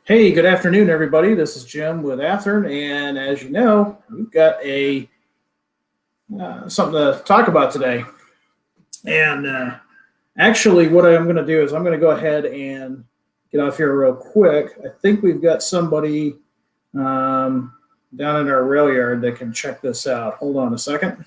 Hey, good afternoon, everybody. This is Jim with Athearn, and as you know, we've got a something to talk about today. And actually, what I'm going to do is I'm going to go ahead and get off here real quick. I think we've got somebody down in our rail yard that can check this out. Hold on a second.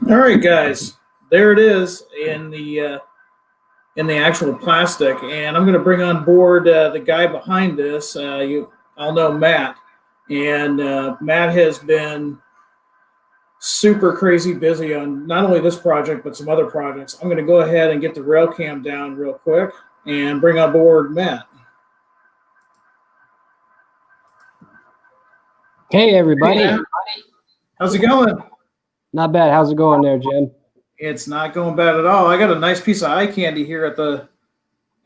All right, guys, there it is in the actual plastic, and I'm going to bring on board the guy behind this. You all know Matt, and Matt has been super crazy busy on not only this project but some other projects. I'm going to go ahead and get the rail cam down real quick and bring on board Matt. Hey, everybody. Hey, how's it going? Not bad. How's it going there, Jim? It's not going bad at all. I got a nice piece of eye candy here at the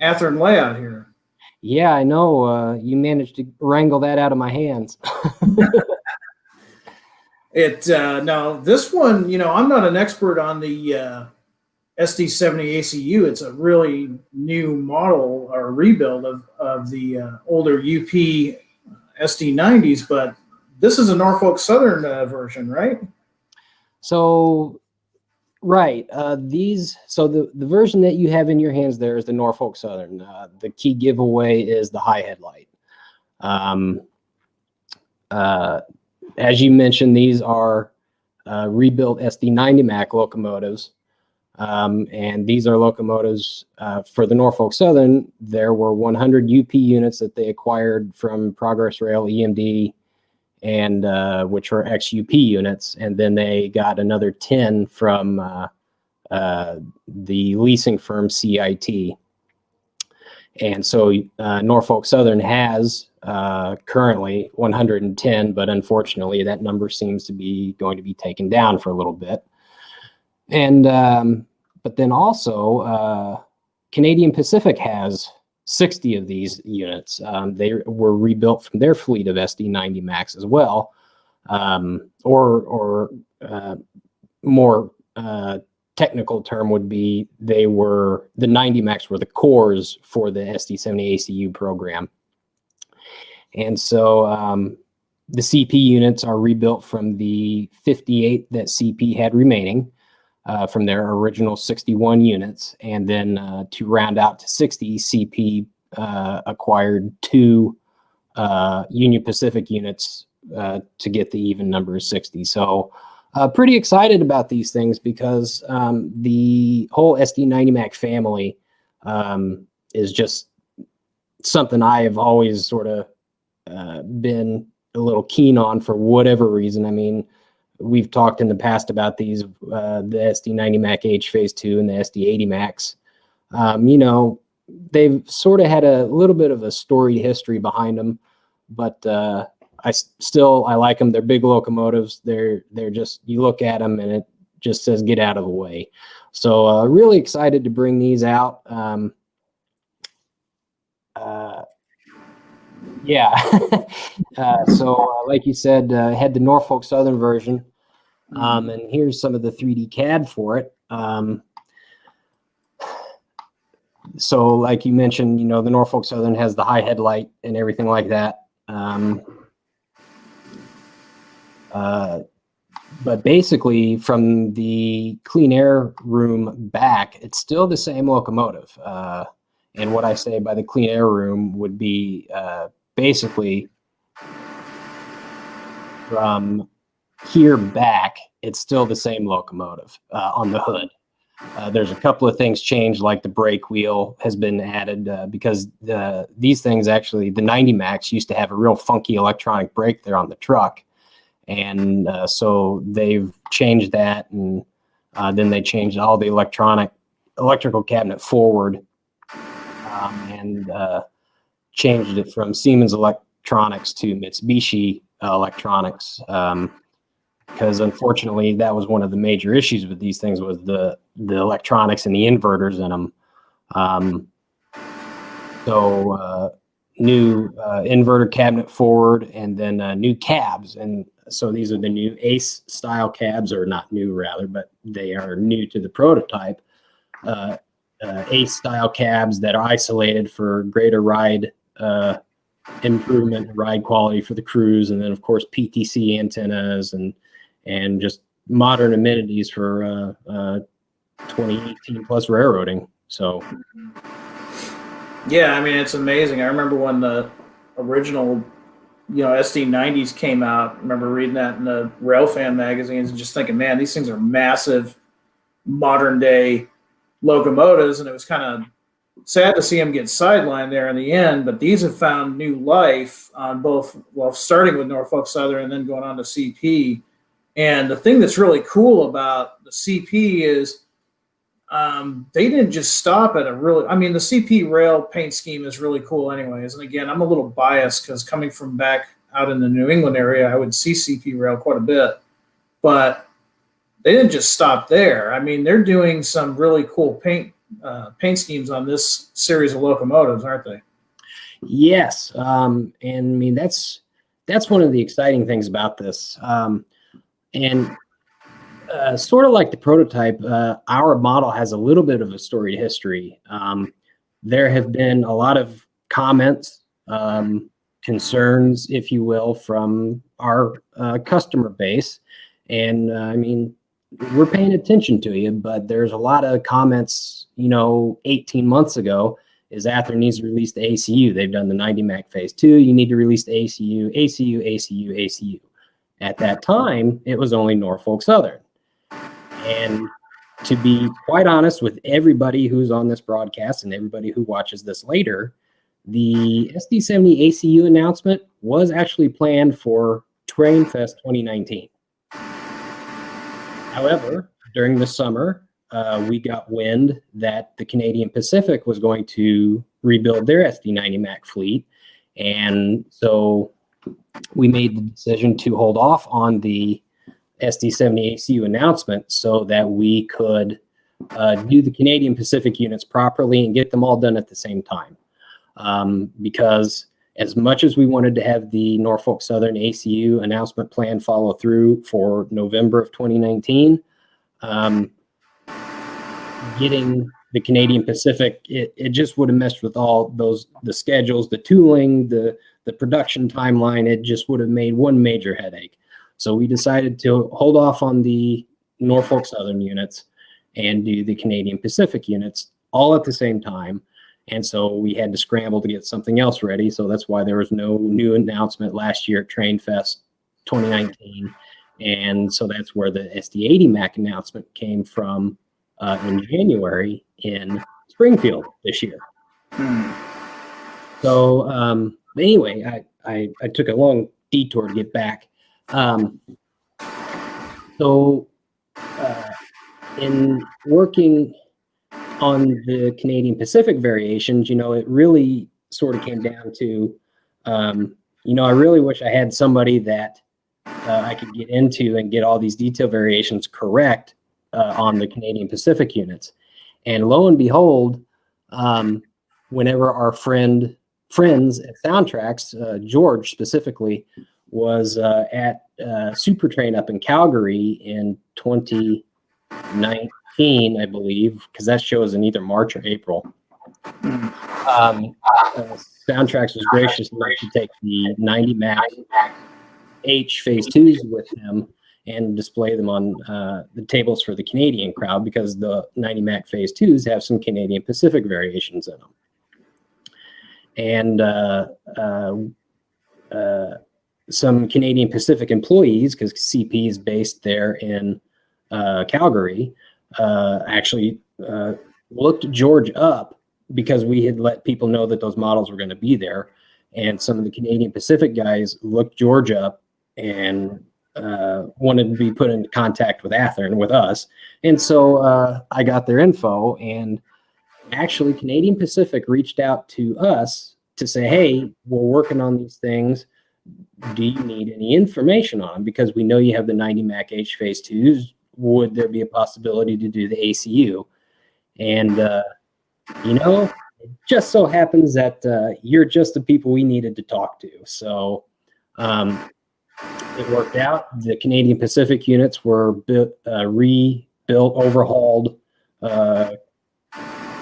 Athearn layout here. Yeah, I know. You managed to wrangle that out of my hands. Now this one, I'm not an expert on the SD70 ACU. It's a really new model or rebuild of the older UP SD90s, but this is a Norfolk Southern version, right? So, right. The version that you have in your hands there is the Norfolk Southern. The key giveaway is the high headlight. As you mentioned, these are rebuilt SD90 Mac locomotives. And these are locomotives for the Norfolk Southern. There were 100 UP units that they acquired from Progress Rail, EMD, and which were ex-UP units. And then they got another 10 from the leasing firm CIT. And so Norfolk Southern has currently 110, but unfortunately that number seems to be going to be taken down for a little bit. And but then also Canadian Pacific has 60 of these units. They were rebuilt from their fleet of SD90 Max as well, or more technical term would be the 90 Max were the cores for the SD70 ACU program. And so the CP units are rebuilt from the 58 that CP had remaining from their original 61 units. And then to round out to 60, CP acquired 2 Union Pacific units to get the even number of 60. So pretty excited about these things because the whole SD90 Mac family is just something I have always sort of been a little keen on for whatever reason. I mean, we've talked in the past about these, the SD90 Mac H Phase 2 and the SD80 Max. They've sort of had a little bit of a storied history behind them, but I like them. They're big locomotives. They're just, you look at them and just says get out of the way. So really excited to bring these out. Yeah. So like you said, had the Norfolk Southern version. And here's some of the 3D CAD for it. So like you mentioned, the Norfolk Southern has the high headlight and everything like that. But basically from the clean air room back, it's still the same locomotive. And what I say by the clean air room would be basically from here back, it's still the same locomotive on the hood. There's a couple of things changed, like the brake wheel has been added because these things actually, the 90 Max used to have a real funky electronic brake there on the truck. And so they've changed that, and then they changed all the electrical cabinet forward and changed it from Siemens Electronics to Mitsubishi Electronics. Because unfortunately, that was one of the major issues with these things, was the electronics and the inverters in them. So new inverter cabinet forward, and then new cabs. And so these are the new ACE style cabs, or not new rather, but they are new to the prototype. ACE style cabs that are isolated for greater ride improvement, ride quality for the crews, and then of course PTC antennas and just modern amenities for 2018 plus railroading. So yeah, I mean, it's amazing. I remember when the original SD90s came out. I remember reading that in the Railfan magazines and just thinking, man, these things are massive modern day locomotives, and it was kind of sad to see them get sidelined there in the end. But these have found new life on both, well, starting with Norfolk Southern and then going on to CP. And the thing that's really cool about the CP is they didn't just stop at the CP rail paint scheme is really cool anyways. And again, I'm a little biased because coming from back out in the New England area, I would see CP rail quite a bit. But they didn't just stop there. I mean, they're doing some really cool paint schemes on this series of locomotives, aren't they? Yes. And I mean, that's one of the exciting things about this. And sort of like the prototype, our model has a little bit of a storied history. There have been a lot of comments, concerns, if you will, from our customer base. And I mean, we're paying attention to you, but there's a lot of comments, 18 months ago, is Athearn needs to release the ACU. They've done the 90 Mac phase 2. You need to release the ACU. At that time, it was only Norfolk Southern. And to be quite honest with everybody who's on this broadcast and everybody who watches this later, the SD70 ACU announcement was actually planned for TrainFest 2019. However, during the summer, we got wind that the Canadian Pacific was going to rebuild their SD90 Mac fleet. And so we made the decision to hold off on the SD70 ACU announcement so that we could do the Canadian Pacific units properly and get them all done at the same time. Because as much as we wanted to have the Norfolk Southern ACU announcement plan follow through for November of 2019, getting the Canadian Pacific, it just would have messed with all the schedules, the tooling, the production timeline. It just would have made one major headache. So we decided to hold off on the Norfolk Southern units and do the Canadian Pacific units all at the same time. And so we had to scramble to get something else ready. So that's why there was no new announcement last year at TrainFest 2019. And so that's where the SD80 Mac announcement came from in January in Springfield this year. So anyway, I took a long detour to get back. In working on the Canadian Pacific variations, it really sort of came down to, I really wish I had somebody that I could get into and get all these detail variations correct on the Canadian Pacific units. And lo and behold, whenever our friends at Soundtracks, George specifically, was at Supertrain up in Calgary in 2019, I believe, because that show is in either March or April. Soundtracks was gracious enough to take the 90 Mac H Phase 2s with him and display them on the tables for the Canadian crowd, because the 90 Mac Phase 2s have some Canadian Pacific variations in them. And some Canadian Pacific employees, because CP is based there in Calgary, actually looked George up, because we had let people know that those models were going to be there. And some of the Canadian Pacific guys looked George up and wanted to be put into contact with Athearn, with us. And so I got their info, and actually Canadian Pacific reached out to us to say, hey, we're working on these things. Do you need any information on them? Because we know you have the 90 Mac H Phase 2s. Would there be a possibility to do the ACU? And, it just so happens that you're just the people we needed to talk to. So it worked out. The Canadian Pacific units were rebuilt, overhauled,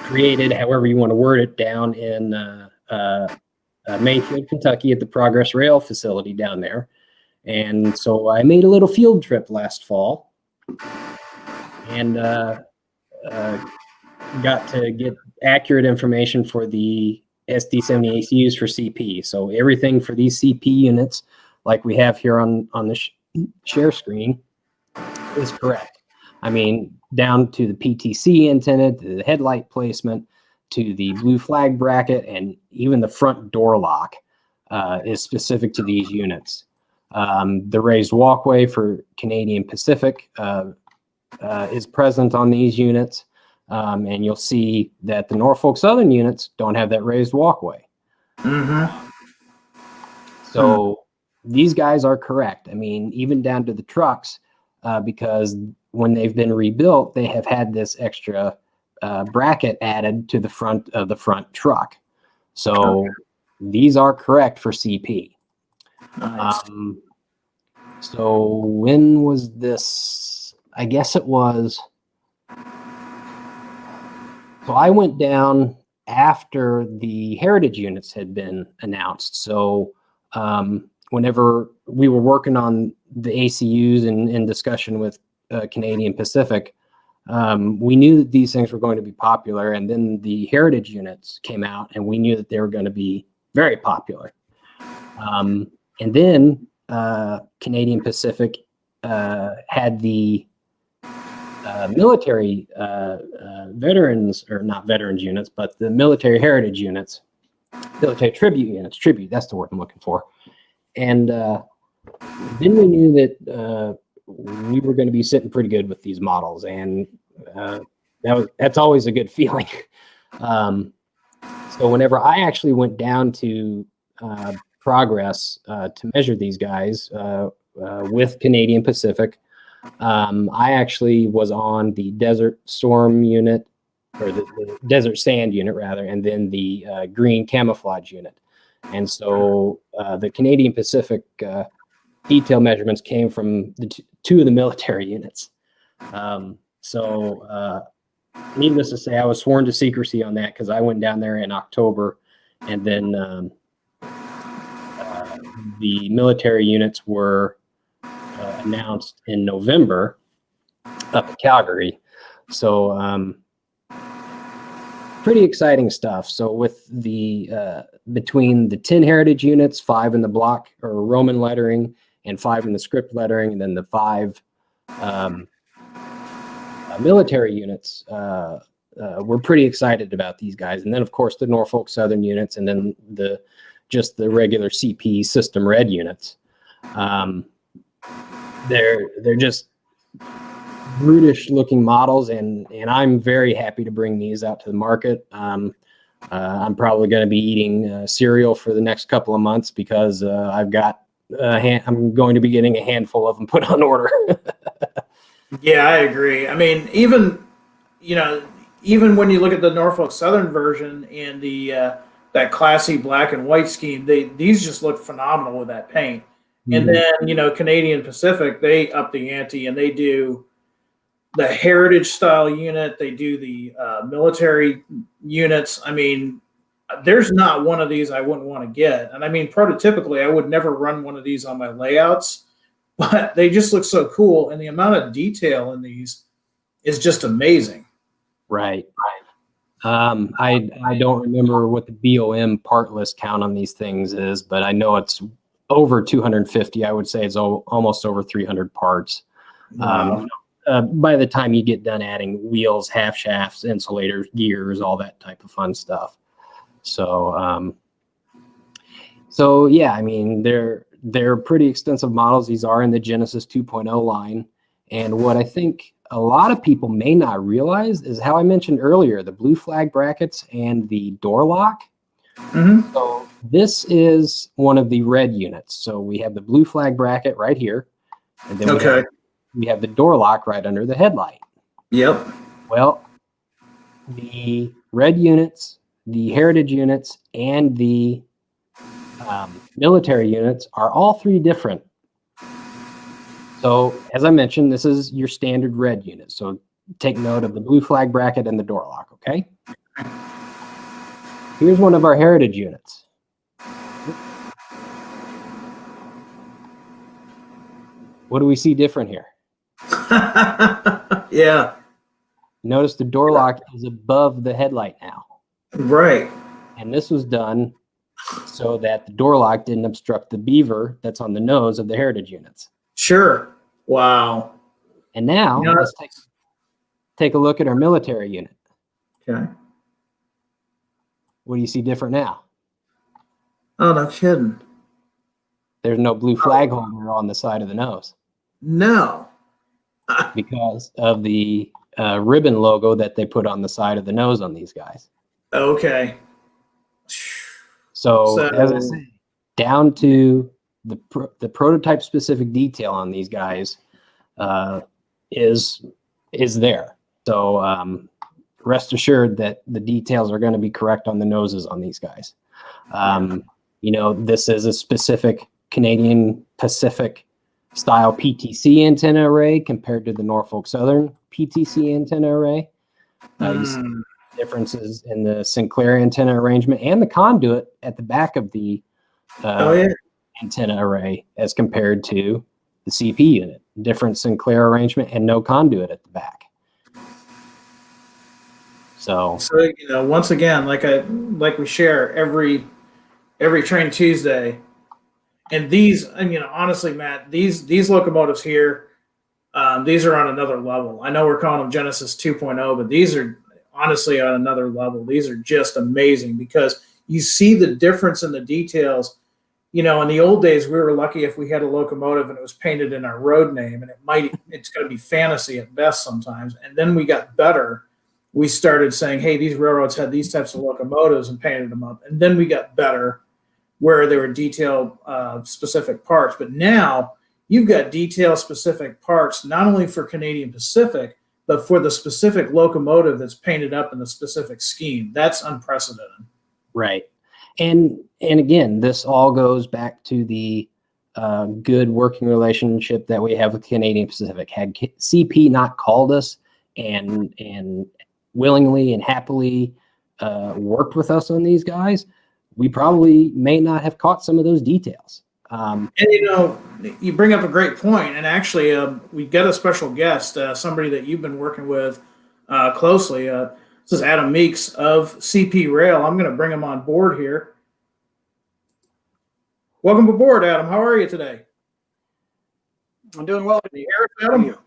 created, however you want to word it, down in Mayfield, Kentucky, at the Progress Rail facility down there. And so I made a little field trip last fall, and got to get accurate information for the SD70 ACUs for CP. So everything for these CP units, like we have here on the share screen, is correct. I mean, down to the PTC antenna, to the headlight placement, to the blue flag bracket, and even the front door lock is specific to these units. The raised walkway for Canadian Pacific is present on these units. And you'll see that the Norfolk Southern units don't have that raised walkway. So these guys are correct. I mean, even down to the trucks, because when they've been rebuilt, they have had this extra bracket added to the front of the front truck. So these are correct for CP. Nice. So when was this? I guess it was... So I went down after the Heritage units had been announced. So whenever we were working on the ACUs and in discussion with Canadian Pacific, we knew that these things were going to be popular. And then the Heritage units came out, and we knew that they were going to be very popular. And then Canadian Pacific had the military veterans, or not veterans units, but the military heritage units, military tribute units, that's the word I'm looking for. And then we knew that we were going to be sitting pretty good with these models, and that's always a good feeling. So whenever I actually went down to Progress to measure these guys with Canadian Pacific, I actually was on the Desert Storm unit, or the Desert Sand unit rather, and then the green camouflage unit. And so the Canadian Pacific detail measurements came from the two of the military units. So needless to say, I was sworn to secrecy on that, because I went down there in October, and then the military units were announced in November up at Calgary. So pretty exciting stuff. So with the between the 10 heritage units, 5 in the block or Roman lettering and 5 in the script lettering, and then the 5 military units, we're pretty excited about these guys. And then of course the Norfolk Southern units, and then just the regular CP System Red units. They're just brutish looking models, and I'm very happy to bring these out to the market. I'm probably going to be eating cereal for the next couple of months, because I'm going to be getting a handful of them put on order. Yeah, I agree. I mean, even you know, even when you look at the Norfolk Southern version and the that classy black and white scheme, these just look phenomenal with that paint. And Mhm. then Canadian Pacific, they up the ante and they do the heritage style unit. They do the military units. I mean, there's not one of these I wouldn't want to get. And I mean, prototypically, I would never run one of these on my layouts, but they just look so cool. And the amount of detail in these is just amazing. Right. I don't remember what the BOM part list count on these things is, but I know it's over 250. I would say it's almost over 300 parts. Wow. By the time you get done adding wheels, half shafts, insulators, gears, all that type of fun stuff. So yeah, I mean they're pretty extensive models. These are in the Genesis 2.0 line, and what I think a lot of people may not realize is how I mentioned earlier the blue flag brackets and the door lock. Mm-hmm. So this is one of the red units. So we have the blue flag bracket right here, and then Okay. we have the door lock right under the headlight. Yep. Well, the red units, the heritage units, and the military units are all three different. So as I mentioned, this is your standard red unit. So take note of the blue flag bracket and the door lock, okay? Here's one of our heritage units. What do we see different here? Yeah. Notice the door lock is above the headlight now. Right. And this was done so that the door lock didn't obstruct the beaver that's on the nose of the heritage units. Sure. Wow. And now let's take a look at our military unit. Okay. What do you see different now? Oh, no kidding. There's no blue flag holder on the side of the nose No. because of the ribbon logo that they put on the side of the nose on these guys. Okay. So as I say, down to the prototype specific detail on these guys is there. So rest assured that the details are going to be correct on the noses on these guys. This is a specific Canadian Pacific style PTC antenna array compared to the Norfolk Southern PTC antenna array. You see differences in the Sinclair antenna arrangement and the conduit at the back of the antenna array as compared to the CP unit. Different Sinclair arrangement and no conduit at the back. So once again, like we share every Train Tuesday, and these, and honestly, Matt, these locomotives here, these are on another level. I know we're calling them Genesis 2.0, but these are honestly on another level. These are just amazing because you see the difference in the details. In the old days, we were lucky if we had a locomotive and it was painted in our road name, and it's going to be fantasy at best sometimes. And then we got better. We started saying, hey, these railroads had these types of locomotives and painted them up. And then we got better where there were detailed specific parts. But now you've got detail specific parts, not only for Canadian Pacific, but for the specific locomotive that's painted up in the specific scheme. That's unprecedented. Right. And again, this all goes back to the good working relationship that we have with Canadian Pacific. Had CP not called us and willingly and happily worked with us on these guys, we probably may not have caught some of those details. And you bring up a great point. And actually, we've got a special guest, somebody that you've been working with closely. This is Adam Meeks of CP Rail. I'm going to bring him on board here. Welcome aboard, Adam. How are you today? I'm doing well. Can you hear us, Adam? You?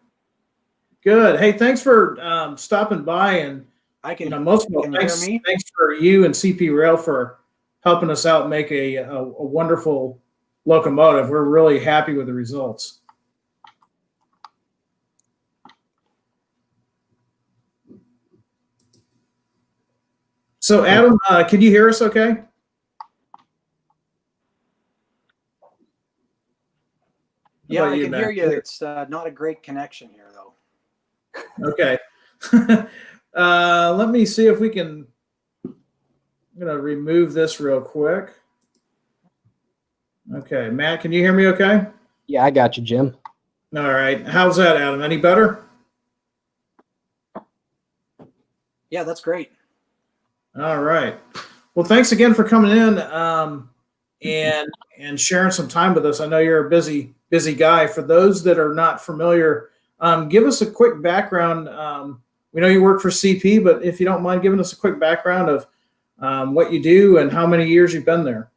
Good. Hey, thanks for stopping by. And I can. Most of all, thanks for you and CP Rail for helping us out and make a wonderful locomotive. We're really happy with the results. So, Adam, can you hear us okay? Yeah, I can hear you. It's not a great connection here, though. Okay. Let me see if we can. I'm going to remove this real quick. Okay, Matt, can you hear me okay? Yeah, I got you, Jim. All right. How's that, Adam? Any better? Yeah, that's great. All right. Well, thanks again for coming in and sharing some time with us. I know you're a busy guy. For those that are not familiar, give us a quick background. We know you work for CP, but if you don't mind giving us a quick background of what you do and how many years you've been there.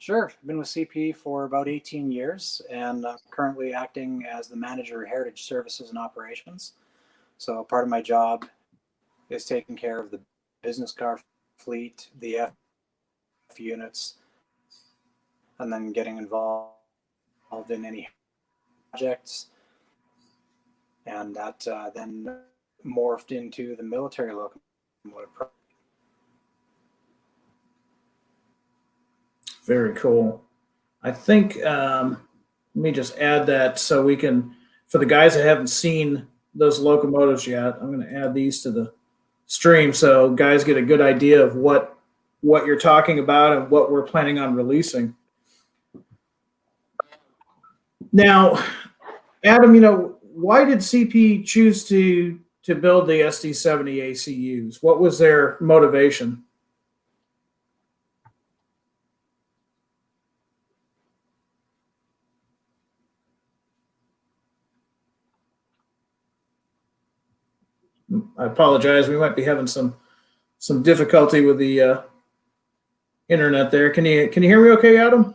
Sure. I've been with CP for about 18 years and currently acting as the manager of Heritage Services and Operations. So part of my job is taking care of the business car fleet, the F units, and then getting involved in any projects. And that then morphed into the military locomotive project. Very cool. I think let me just add that so we can, for the guys that haven't seen those locomotives yet, I'm going to add these to the stream so guys get a good idea of what you're talking about and what we're planning on releasing. Now, Adam, why did CP choose to build the SD70 ACUs? What was their motivation? I apologize. We might be having some difficulty with the internet there. Can you hear me okay, Adam?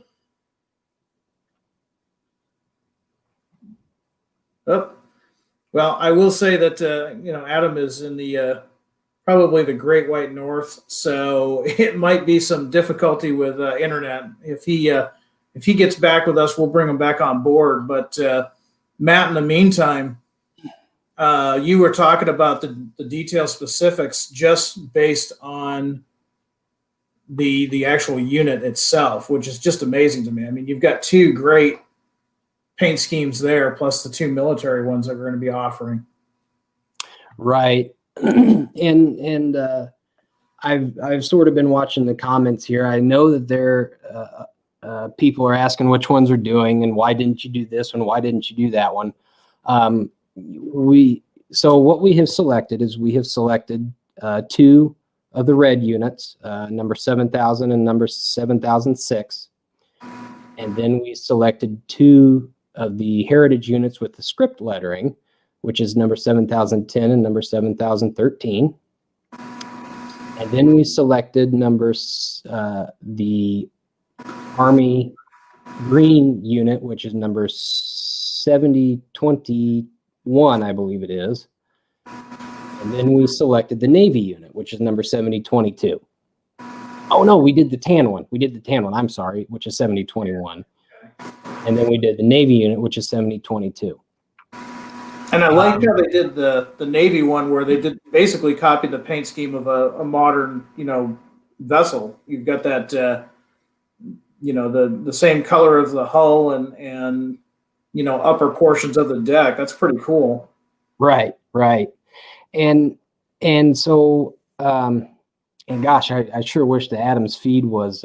Oh, well, I will say that Adam is in the probably the Great White North, so it might be some difficulty with internet. If he gets back with us, we'll bring him back on board. But Matt, in the meantime, you were talking about the detail specifics just based on the actual unit itself, which is just amazing to me. I mean, you've got two great paint schemes there, plus the two military ones that we're going to be offering. Right. and I've sort of been watching the comments here. I know that there people are asking which ones are doing and why didn't you do this one? Why didn't you do that one? So what we have selected is we have selected two of the red units, number 7000 and number 7006. And then we selected two of the heritage units with the script lettering, which is number 7010 and number 7013. And then we selected the Army green unit, which is number 7021, I believe it is. And then we selected the Navy unit, which is number 7022. Oh no, we did the tan one. I'm sorry, which is 7021. And then we did the Navy unit, which is 7022. And I like how they did the Navy one, where they did basically copy the paint scheme of a modern, vessel. You've got that, the same color of the hull and upper portions of the deck. That's pretty cool. Right. And so, and gosh, I sure wish the Adam's feed was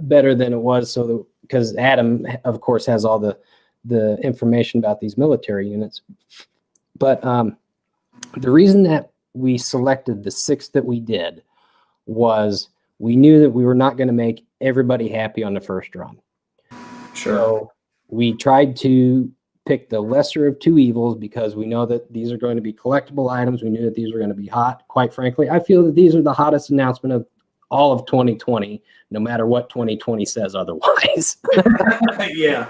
better than it was. Because Adam, of course, has all the information about these military units. But the reason that we selected the 6 that we did was we knew that we were not going to make everybody happy on the first run. Sure. So we tried to pick the lesser of two evils because we know that these are going to be collectible items. We knew that these were going to be hot. Quite frankly, I feel that these are the hottest announcement of all of 2020, no matter what 2020 says otherwise. Yeah.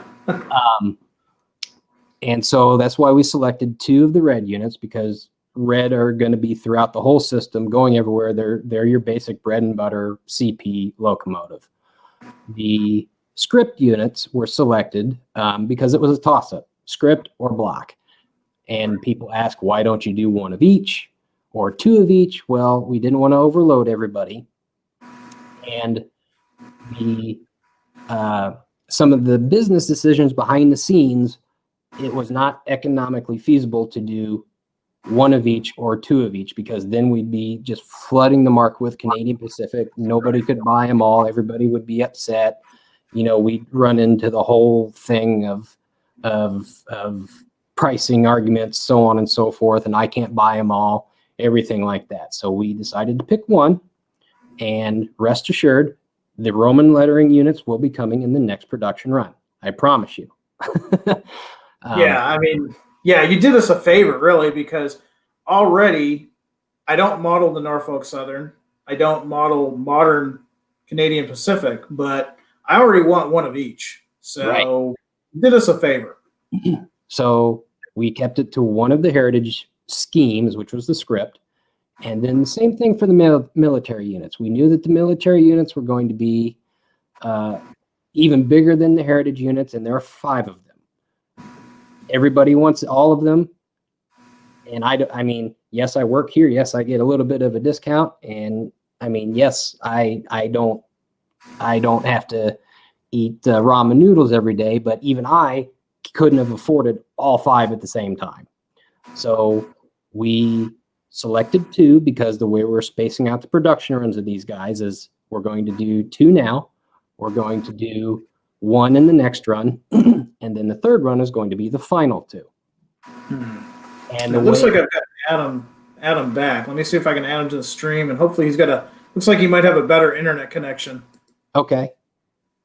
And so that's why we selected 2 of the red units, because red are going to be throughout the whole system, going everywhere. They're your basic bread and butter CP locomotive. The script units were selected because it was a toss-up, script or block. And people ask, why don't you do 1 of each or 2 of each? Well, we didn't want to overload everybody. And some of the business decisions behind the scenes it was not economically feasible to do one of each or two of each, because then we'd be just flooding the market with Canadian Pacific. Nobody could buy them all. Everybody would be upset. We'd run into the whole thing of pricing arguments, so on and so forth, and I can't buy them all, everything like that. So we decided to pick one, and rest assured, the Roman lettering units will be coming in the next production run. I promise you. Yeah, I mean, yeah, you did us a favor, really, because already I don't model the Norfolk Southern. I don't model modern Canadian Pacific, but I already want one of each. So Right. You did us a favor. So we kept it to one of the heritage schemes, which was the script. And then the same thing for the military units. We knew that the military units were going to be even bigger than the heritage units, and there are 5 of them. Everybody wants all of them. And I mean, yes, I work here. Yes, I get a little bit of a discount. And I mean, yes, I don't have to eat ramen noodles every day, but even I couldn't have afforded all 5 at the same time. So we selected 2, because the way we're spacing out the production runs of these guys is we're going to do 2 now. We're going to do 1 in the next run, and then the third run is going to be the final 2. And It looks like I've got Adam back. Let me see if I can add him to the stream, and hopefully looks like he might have a better internet connection. Okay,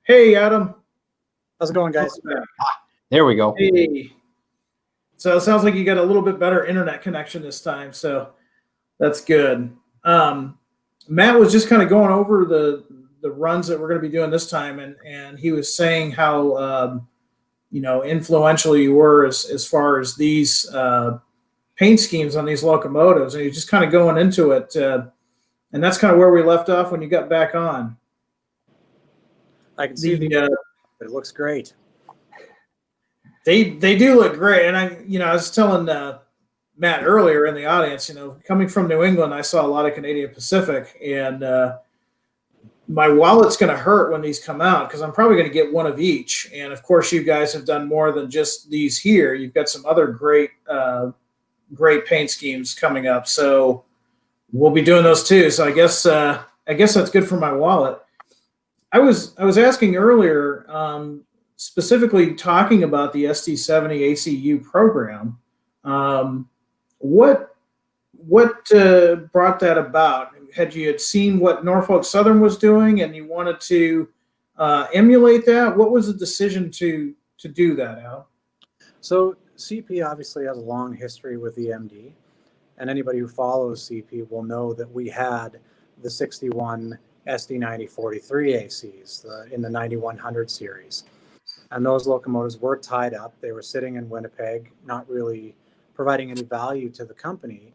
Hey, Adam. How's it going, guys? there we go. Hey. So it sounds like you got a little bit better internet connection this time, so that's good. Matt was just kind of going over the runs that we're going to be doing this time, and he was saying how influential you were as far as these paint schemes on these locomotives, and you're just kind of going into it, and that's kind of where we left off when you got back on. I can see it looks great. They do look great, and I was telling Matt earlier in the audience, coming from New England, I saw a lot of Canadian Pacific, and my wallet's going to hurt when these come out, because I'm probably going to get one of each. And of course, you guys have done more than just these here. You've got some other great paint schemes coming up, so we'll be doing those too. So I guess that's good for my wallet. I was asking earlier, specifically talking about the SD70 ACU program. What brought that about? Had you seen what Norfolk Southern was doing and you wanted to emulate that? What was the decision to do that, Al? So CP obviously has a long history with EMD, and anybody who follows CP will know that we had the 61 SD9043 ACs in the 9100 series. And those locomotives were tied up. They were sitting in Winnipeg, not really providing any value to the company.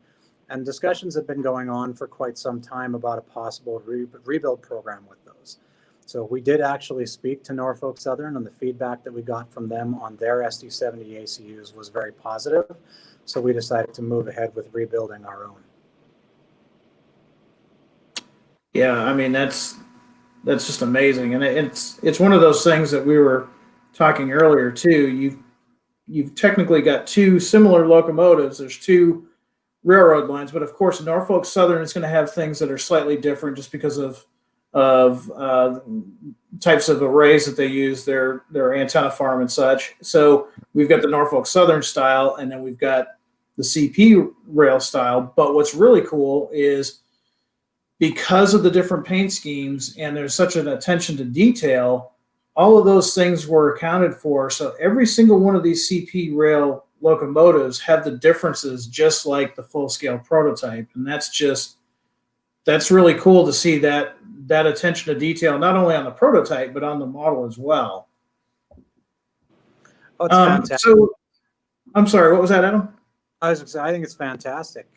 And discussions have been going on for quite some time about a possible rebuild program with those. So we did actually speak to Norfolk Southern, and the feedback that we got from them on their SD70 ACUs was very positive. So we decided to move ahead with rebuilding our own. Yeah, I mean, that's just amazing. And it's one of those things that we were talking earlier too. You've technically got 2 similar locomotives. There's 2 railroad lines, but of course Norfolk Southern is going to have things that are slightly different just because of types of arrays that they use, their antenna farm and such. So we've got the Norfolk Southern style, and then we've got the CP rail style. But what's really cool is, because of the different paint schemes and there's such an attention to detail, all of those things were accounted for. So every single one of these CP rail locomotives have the differences just like the full-scale prototype. And that's really cool to see that attention to detail, not only on the prototype, but on the model as well. Oh, it's fantastic. So I'm sorry, what was that, Adam? I think it's fantastic.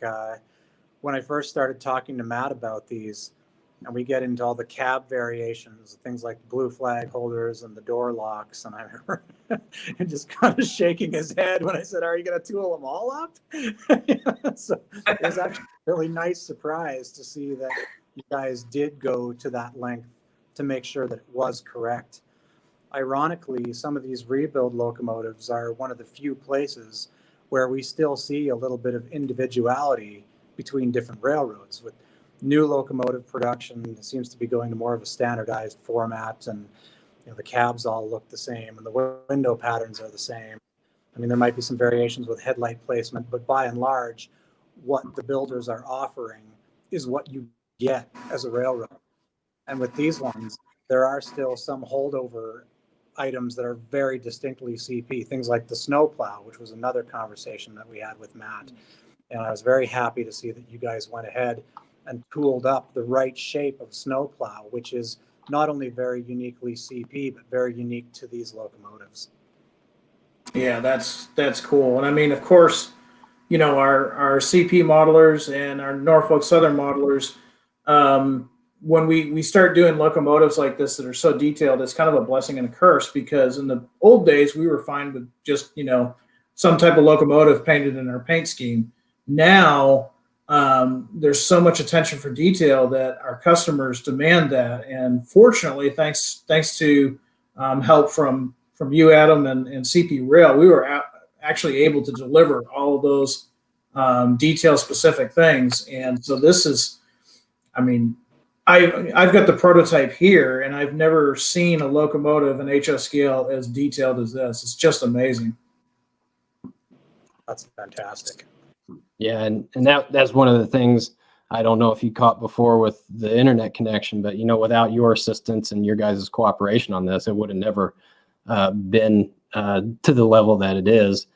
When I first started talking to Matt about these, and we get into all the cab variations, things like blue flag holders and the door locks, and I remember him just kind of shaking his head when I said, "Are you going to tool them all up?" So it was actually a really nice surprise to see that you guys did go to that length to make sure that it was correct. ironically, some of these rebuild locomotives are one of the few places where we still see a little bit of individuality between different railroads. With new locomotive production, it seems to be going to more of a standardized format, and the cabs all look the same and the window patterns are the same. I mean, there might be some variations with headlight placement, but by and large, what the builders are offering is what you get as a railroad. And with these ones, there are still some holdover items that are very distinctly CP, things like the snowplow, which was another conversation that we had with Matt. And I was very happy to see that you guys went ahead and tooled up the right shape of snowplow, which is not only very uniquely CP, but very unique to these locomotives. Yeah, that's cool. And I mean, of course, our CP modelers and our Norfolk Southern modelers, when we start doing locomotives like this that are so detailed, it's kind of a blessing and a curse, because in the old days we were fine with just some type of locomotive painted in our paint scheme. Now there's so much attention for detail that our customers demand that, and fortunately, thanks to help from you, Adam, and CP Rail, we were actually able to deliver all of those detail specific things. And so this is, I mean, I've got the prototype here, and I've never seen a locomotive in HO scale as detailed as this. It's just amazing. That's fantastic. Yeah, and that's one of the things I don't know if you caught before with the internet connection, but without your assistance and your guys' cooperation on this, it would have never been to the level that it is.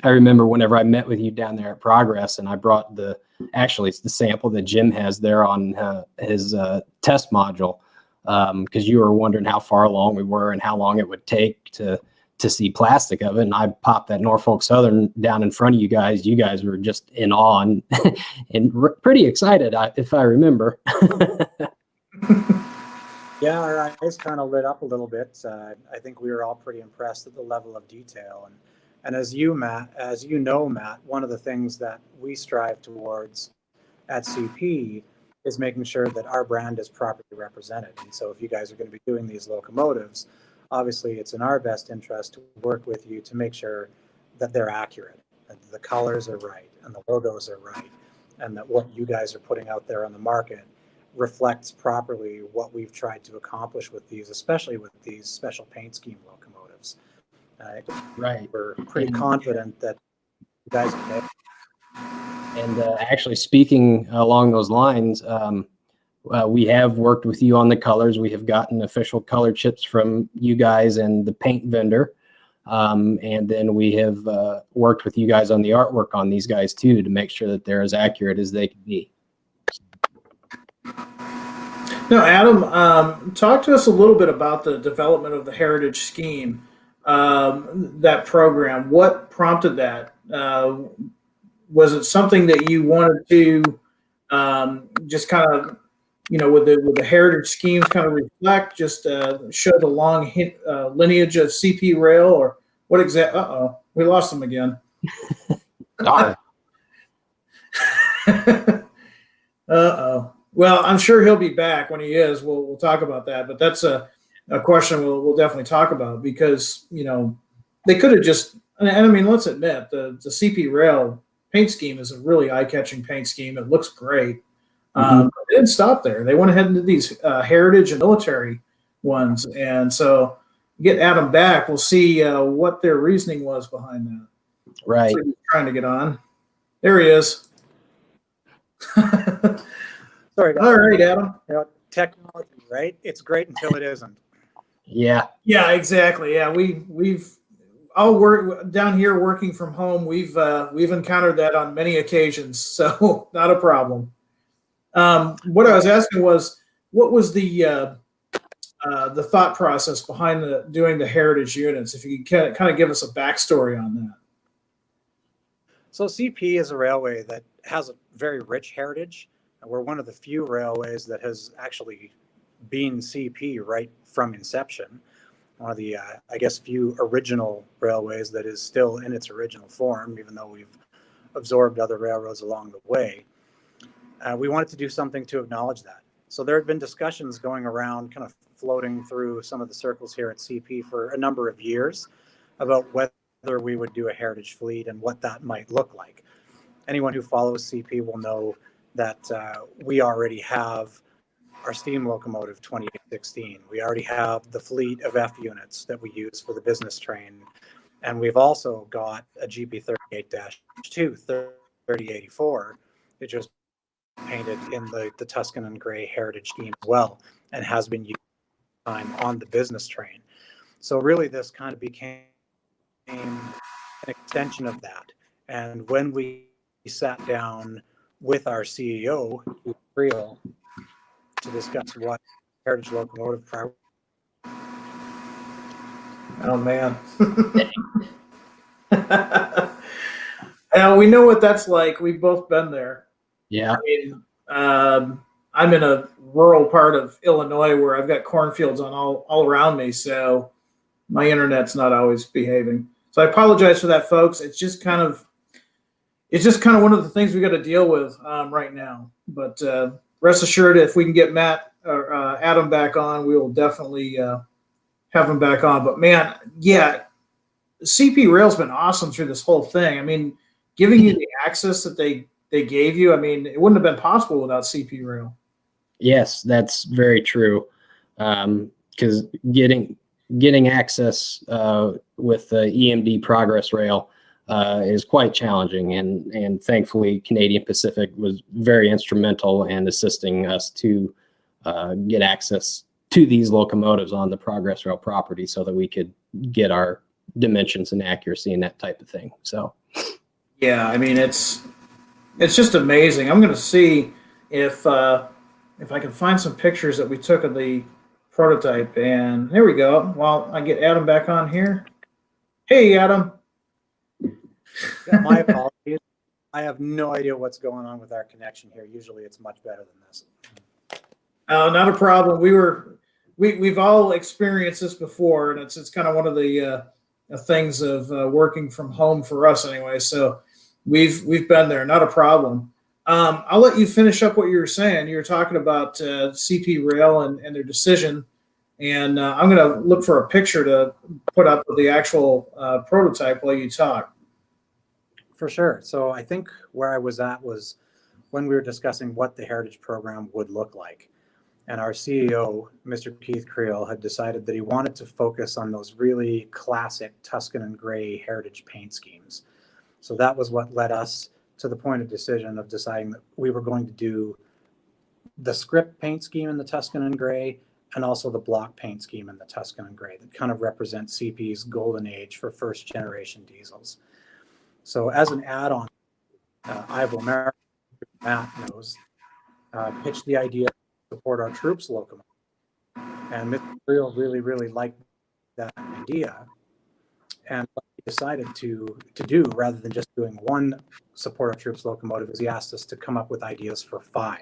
I remember whenever I met with you down there at Progress, and I brought it's the sample that Jim has there on his test module, because you were wondering how far along we were and how long it would take to see plastic of it. And I popped that Norfolk Southern down in front of you guys. You guys were just in awe and pretty excited, if I remember. Yeah, our eyes kind of lit up a little bit. I think we were all pretty impressed at the level of detail. And as you know, Matt, one of the things that we strive towards at CP is making sure that our brand is properly represented. And so if you guys are going to be doing these locomotives, obviously it's in our best interest to work with you to make sure that they're accurate, that the colors are right, and the logos are right, and that what you guys are putting out there on the market reflects properly what we've tried to accomplish with these, especially with these special paint scheme locomotives. Right. We're pretty confident that you guys can make. And actually, speaking along those lines, we have worked with you on the colors. We have gotten official color chips from you guys and the paint vendor. And then we have worked with you guys on the artwork on these guys too, to make sure that they're as accurate as they can be. Now, Adam, talk to us a little bit about the development of the Heritage Scheme, that program. What prompted that? Was it something that you wanted to just kind of, with the Heritage Schemes kind of reflect, just show the long lineage of CP Rail, or what exactly? Uh-oh, we lost him again. Uh-oh. Well, I'm sure he'll be back. When he is, we'll talk about that. But that's a question we'll definitely talk about, because they could have just, and I mean, let's admit, the CP Rail paint scheme is a really eye-catching paint scheme. It looks great. They didn't stop there. They went ahead and did these heritage and military ones, and so get Adam back, we'll see what their reasoning was behind that. Right. So he's trying to get on. There he is. Sorry. All right, Adam. Technology, right? It's great until it isn't. Yeah. Yeah, exactly. Yeah, we've all work down here working from home. We've encountered that on many occasions, so not a problem. What I was asking was, what was the thought process behind doing the heritage units? If you could kind of give us a backstory on that. So CP is a railway that has a very rich heritage. We're one of the few railways that has actually been CP right from inception. One of the, I guess, few original railways that is still in its original form, even though we've absorbed other railroads along the way. We wanted to do something to acknowledge that. So there had been discussions going around kind of floating through some of the circles here at CP for a number of years about whether we would do a heritage fleet and what that might look like. Anyone who follows CP will know that we already have our steam locomotive 2816. We already have the fleet of F units that we use for the business train. And we've also got a GP38-2 3084. It just painted in the Tuscan and Gray heritage scheme as well, and has been used time on the business train. So really this kind of became an extension of that. And when we sat down with our CEO, Keith Creel, to discuss what heritage locomotive Oh man. We know what that's like. We've both been there. Yeah. I mean, I'm in a rural part of Illinois where I've got cornfields on all around me, so my internet's not always behaving. So I apologize for that, folks. It's just kind of one of the things we got to deal with right now. But rest assured, if we can get Matt or Adam back on, we will definitely have him back on. But man, yeah, CP Rail's been awesome through this whole thing. I mean, giving you the access that they gave you, I mean, it wouldn't have been possible without CP Rail. Yes, that's very true. Because getting access with the EMD Progress Rail is quite challenging, and thankfully Canadian Pacific was very instrumental in assisting us to get access to these locomotives on the Progress Rail property so that we could get our dimensions and accuracy and that type of thing. So yeah, I mean, it's just amazing. I'm going to see if I can find some pictures that we took of the prototype. And there we go. Well, I get Adam back on here. Hey, Adam. Yeah, my apologies. I have no idea what's going on with our connection here. Usually it's much better than this. Not a problem. We've all experienced this before, and it's kind of one of the things of working from home for us anyway. So we've been there. Not a problem. I'll let you finish up what you were saying. You were talking about CP Rail and their decision, and I'm going to look for a picture to put up of the actual prototype while you talk. For sure. So I think where I was at was when we were discussing what the heritage program would look like. And our CEO, Mr. Keith Creel, had decided that he wanted to focus on those really classic Tuscan and Gray heritage paint schemes. So that was what led us to the point of decision of deciding that we were going to do the script paint scheme in the Tuscan and Gray, and also the block paint scheme in the Tuscan and Gray that kind of represents CP's golden age for first generation diesels. So as an add-on, Ivo Merrick, Matt knows, pitched the idea to support our troops locomotive. And Mr. Creel really, really liked that idea. And what he decided to do, rather than just doing one support our troops locomotive, is he asked us to come up with ideas for 5.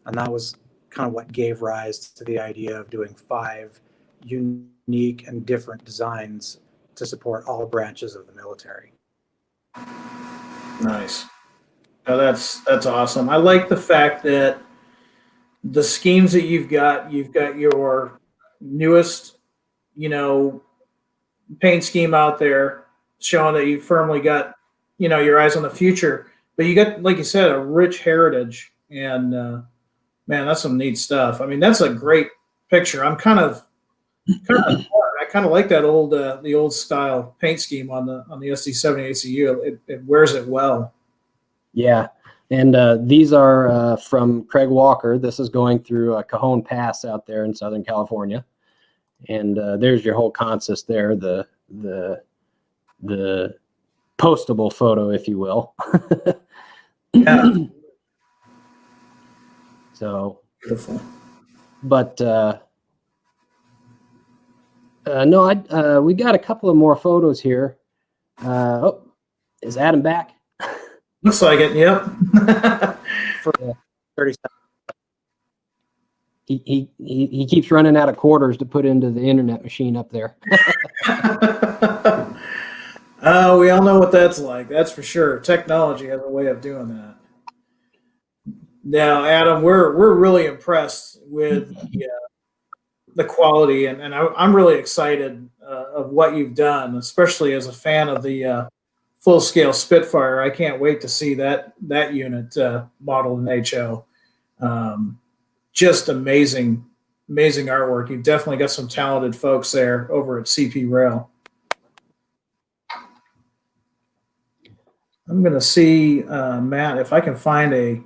And that was kind of what gave rise to the idea of doing 5 unique and different designs to support all branches of the military. Nice. Oh, that's awesome. I like the fact that the schemes that you've got your newest, paint scheme out there showing that you firmly got, your eyes on the future, but you got, like you said, a rich heritage, and man, that's some neat stuff. I mean, that's a great picture. I'm kind of I kind of like that the old style paint scheme on the SD70 ACU. It wears it well. yeah, and these are from Craig Walker. This is going through Cajon Pass out there in Southern California, and there's your whole consist there. The postable photo, if you will. Yeah. So, Beautiful. but no, we got a couple of more photos here. Is Adam back? Looks like it. Yep. For 30 seconds. He keeps running out of quarters to put into the internet machine up there. We all know what that's like. That's for sure. Technology has a way of doing that. Now, Adam, we're really impressed with the quality, and I'm really excited of what you've done, especially as a fan of the full scale Spitfire. I can't wait to see that unit modeled in HO. Um, just amazing artwork. You've definitely got some talented folks there over at CP Rail. I'm going to see, Matt, if I can find a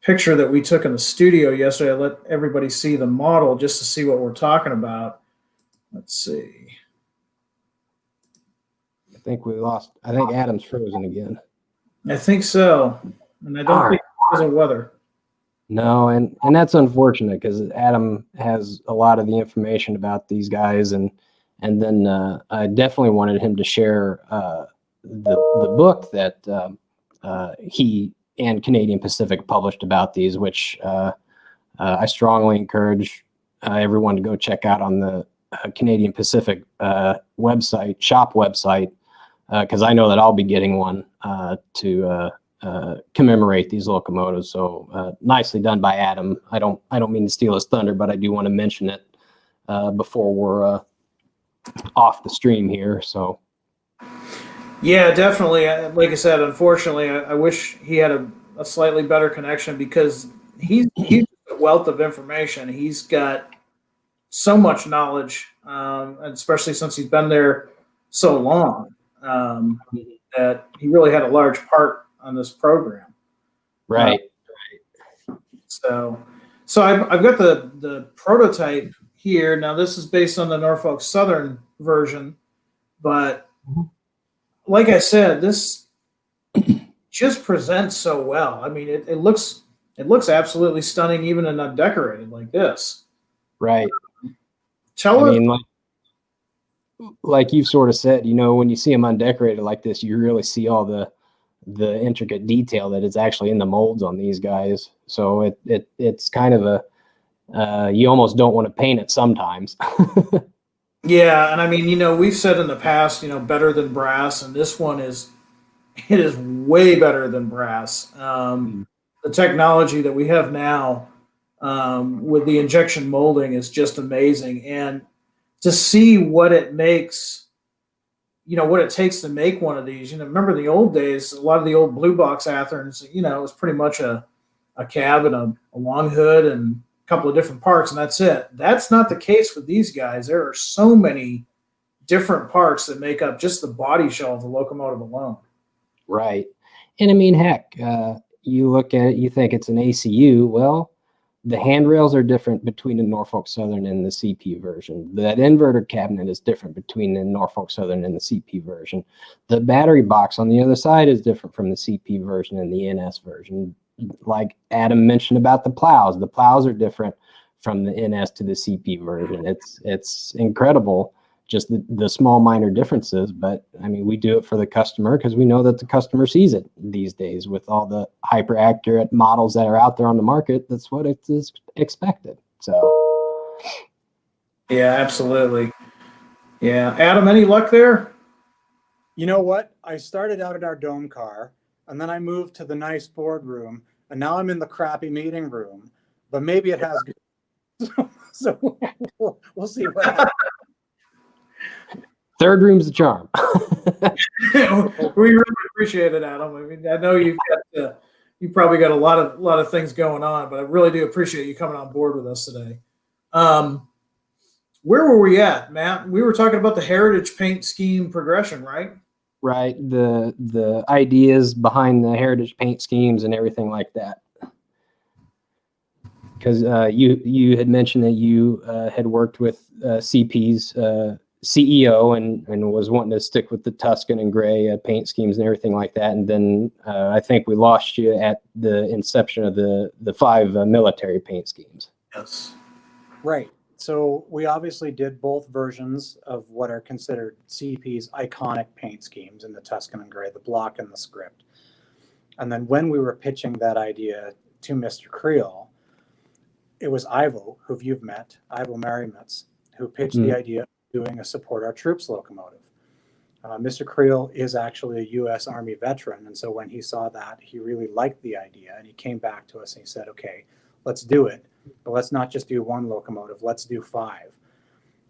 picture that we took in the studio yesterday. Let everybody see the model just to see what we're talking about. Let's see. I think Adam's frozen again. I think so. And I don't think it was weather. No, and that's unfortunate because Adam has a lot of the information about these guys, and then I definitely wanted him to share the book that he and Canadian Pacific published about these, which I strongly encourage everyone to go check out on the Canadian Pacific shop website, because I know that I'll be getting one to commemorate these locomotives. So nicely done by Adam. I don't mean to steal his thunder, but I do want to mention it before we're off the stream here. So yeah, definitely. Like I said, unfortunately, I wish he had a slightly better connection, because he's a wealth of information. He's got so much knowledge, and especially since he's been there so long, that he really had a large part on this program. Right. So I've got the prototype here. Now this is based on the Norfolk Southern version, but like I said, this just presents so well. I mean, it looks absolutely stunning, even in undecorated like this. Right. Tell us. Like you've sort of said, when you see them undecorated like this, you really see all the intricate detail that is actually in the molds on these guys. So it's kind of you almost don't want to paint it sometimes. Yeah, and I mean, we've said in the past, better than brass, and this one is way better than brass. The technology that we have now with the injection molding is just amazing, and to see what it makes, what it takes to make one of these. Remember the old days, a lot of the old blue box Atherns, it was pretty much a cab and a long hood and a couple of different parts, and that's it. That's not the case with these guys. There are so many different parts that make up just the body shell of the locomotive alone. Right. And I mean, heck, you look at it, you think it's an ACU. Well, the handrails are different between the Norfolk Southern and the CP version. That inverter cabinet is different between the Norfolk Southern and the CP version. The battery box on the other side is different from the CP version and the NS version. Like Adam mentioned about the plows are different from the NS to the CP version. It's incredible, just the small minor differences. But I mean, we do it for the customer because we know that the customer sees it these days with all the hyper accurate models that are out there on the market. That's what it is expected. So yeah, absolutely. Yeah. Adam, any luck there? You know what? I started out at our dome car, and then I moved to the nice boardroom, and now I'm in the crappy meeting room. But maybe it has good. So we'll see what happens. Third room's the charm. We really appreciate it, Adam. I mean, I know you've probably got a lot of things going on, but I really do appreciate you coming on board with us today. Where were we at, Matt? We were talking about the heritage paint scheme progression, right? Right. The ideas behind the heritage paint schemes and everything like that. Because you had mentioned that you had worked with CP's CEO and was wanting to stick with the Tuscan and gray paint schemes and everything like that. And then I think we lost you at the inception of the 5 military paint schemes. Yes. Right. So we obviously did both versions of what are considered CP's iconic paint schemes in the Tuscan and gray, the block and the script. And then when we were pitching that idea to Mr. Creel, it was Ivo, who you've met, Ivo Marimitz, who pitched the idea of doing a Support Our Troops locomotive. Mr. Creel is actually a U.S. Army veteran, and so when he saw that, he really liked the idea, and he came back to us and he said, okay, let's do it, but let's not just do 1 locomotive, let's do 5.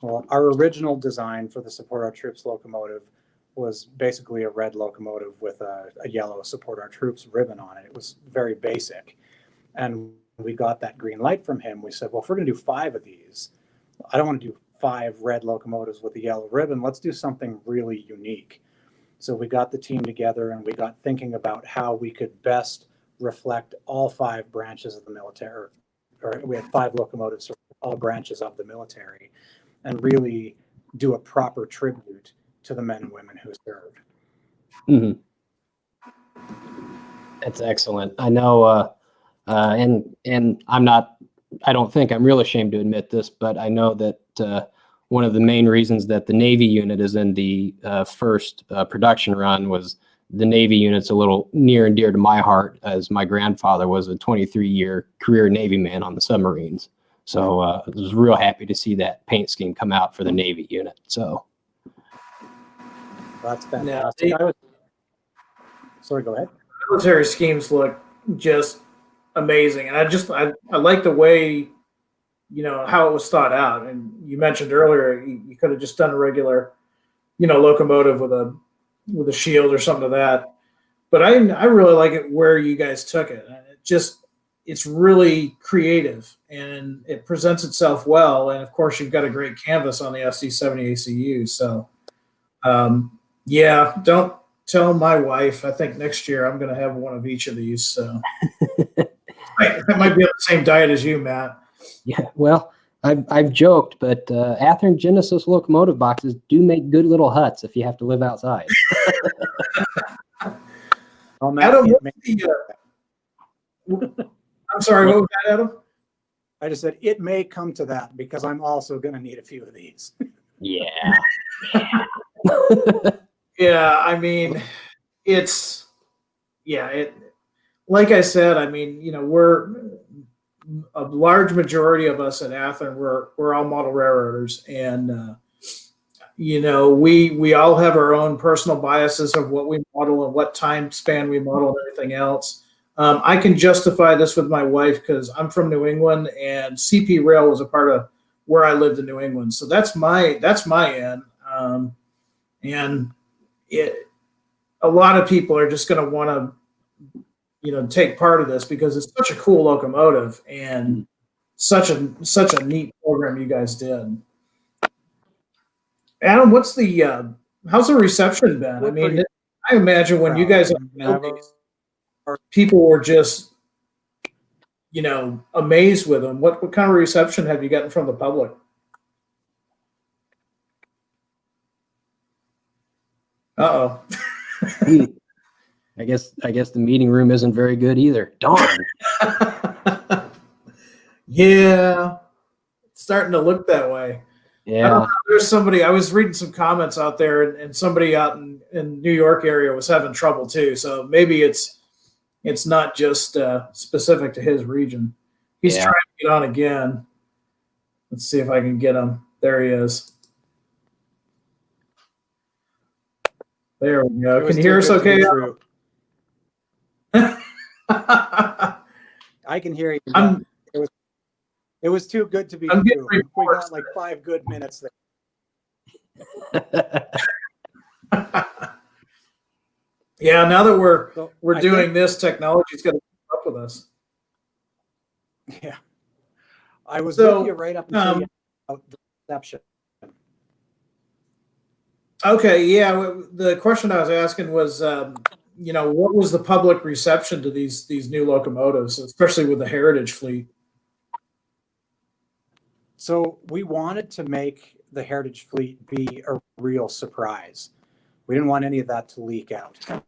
Well, our original design for the Support Our Troops locomotive was basically a red locomotive with a yellow Support Our Troops ribbon on it. It was very basic. And we got that green light from him. We said, well, if we're going to do 5 of these, I don't want to do 5 red locomotives with a yellow ribbon. Let's do something really unique. So we got the team together and we got thinking about how we could best reflect all 5 branches of the military, or we had 5 locomotives for all branches of the military, and really do a proper tribute to the men and women who served. Mhm. That's excellent. I know, and I don't think I'm real ashamed to admit this, but I know that one of the main reasons that the Navy unit is in the first production run was the Navy unit's a little near and dear to my heart, as my grandfather was a 23-year career Navy man on the submarines. So I was real happy to see that paint scheme come out for the Navy unit. So That's fantastic. Sorry, go ahead. Military schemes look just amazing, and I like the way, you know, how it was thought out. And you mentioned earlier you could have just done a regular, you know, locomotive with a shield or something of that. But I really like it where you guys took it. It's really creative and it presents itself well. And of course, you've got a great canvas on the SD70 ACU. So, yeah, don't tell my wife. I think next year I'm going to have one of each of these. So I might be on the same diet as you, Matt. yeah, well, I've joked, but Athearn Genesis locomotive boxes do make good little huts if you have to live outside. Oh, Matt, Adam, I'm sorry, what was that, Adam? I just said it may come to that because I'm also going to need a few of these. Yeah. Yeah, I mean, like I said, I mean, you know, we're a large majority of us at Athearn, we're all model railroaders, and you know, we all have our own personal biases of what we model and what time span we model and everything else. I can justify this with my wife because I'm from New England, and CP Rail was a part of where I lived in New England, so that's my end. And a lot of people are just going to want to, you know, take part of this because it's such a cool locomotive and such a neat program you guys did. Adam, how's the reception been? I mean, I imagine when you guys people were just, you know, amazed with them. What kind of reception have you gotten from the public? Uh-oh. I guess the meeting room isn't very good either. Darn. Yeah, it's starting to look that way. Yeah. There's somebody, I was reading some comments out there, and somebody out in New York area was having trouble too. So maybe it's not just specific to his region. He's trying to get on again. Let's see if I can get him. There he is. There we go. Can you hear us okay? I can hear you. It was too good to be true. We got like 5 good minutes there. Yeah, now that we're doing this, technology's going to keep up with us. Yeah, I was with you right up until the reception. Okay, yeah. The question I was asking was, you know, what was the public reception to these new locomotives, especially with the Heritage fleet? So we wanted to make the Heritage fleet be a real surprise. We didn't want any of that to leak out. I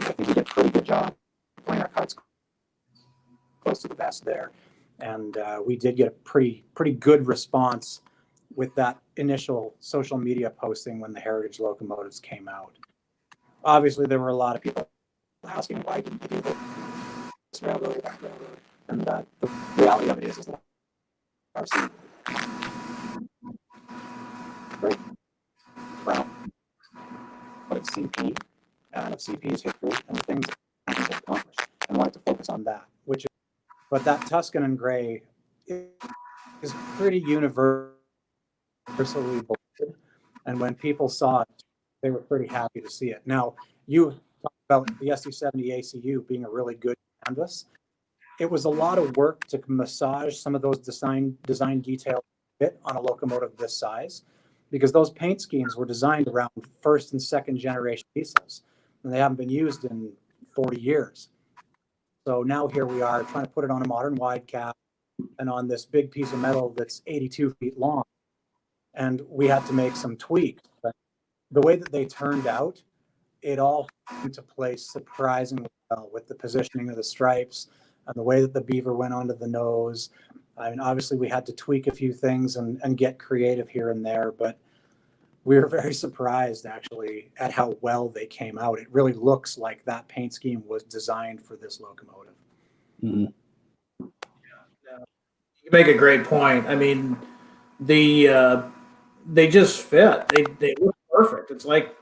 think we did a pretty good job playing our cards close to the vest there, and we did get a pretty good response with that initial social media posting when the Heritage locomotives came out. Obviously, there were a lot of people asking, why didn't you do this railroad or that railroad? And the reality of it is that our very proud of CP and of CP's history and the things that he's accomplished, and wanted to focus on that. But that Tuscan and Gray is pretty universal universally beloved. And when people saw it, they were pretty happy to see it. Now, you talked about the SD70 ACU being a really good canvas. It was a lot of work to massage some of those design details fit on a locomotive this size, because those paint schemes were designed around first and second generation diesels, and they haven't been used in 40 years. So now here we are trying to put it on a modern wide cap and on this big piece of metal that's 82 feet long. And we had to make some tweaks. But the way that they turned out, it all came into place surprisingly well with the positioning of the stripes and the way that the beaver went onto the nose. I mean, obviously we had to tweak a few things and get creative here and there, but we were very surprised actually at how well they came out. It really looks like that paint scheme was designed for this locomotive. Mhm. You make a great point. I mean, they just fit. They look perfect. It's like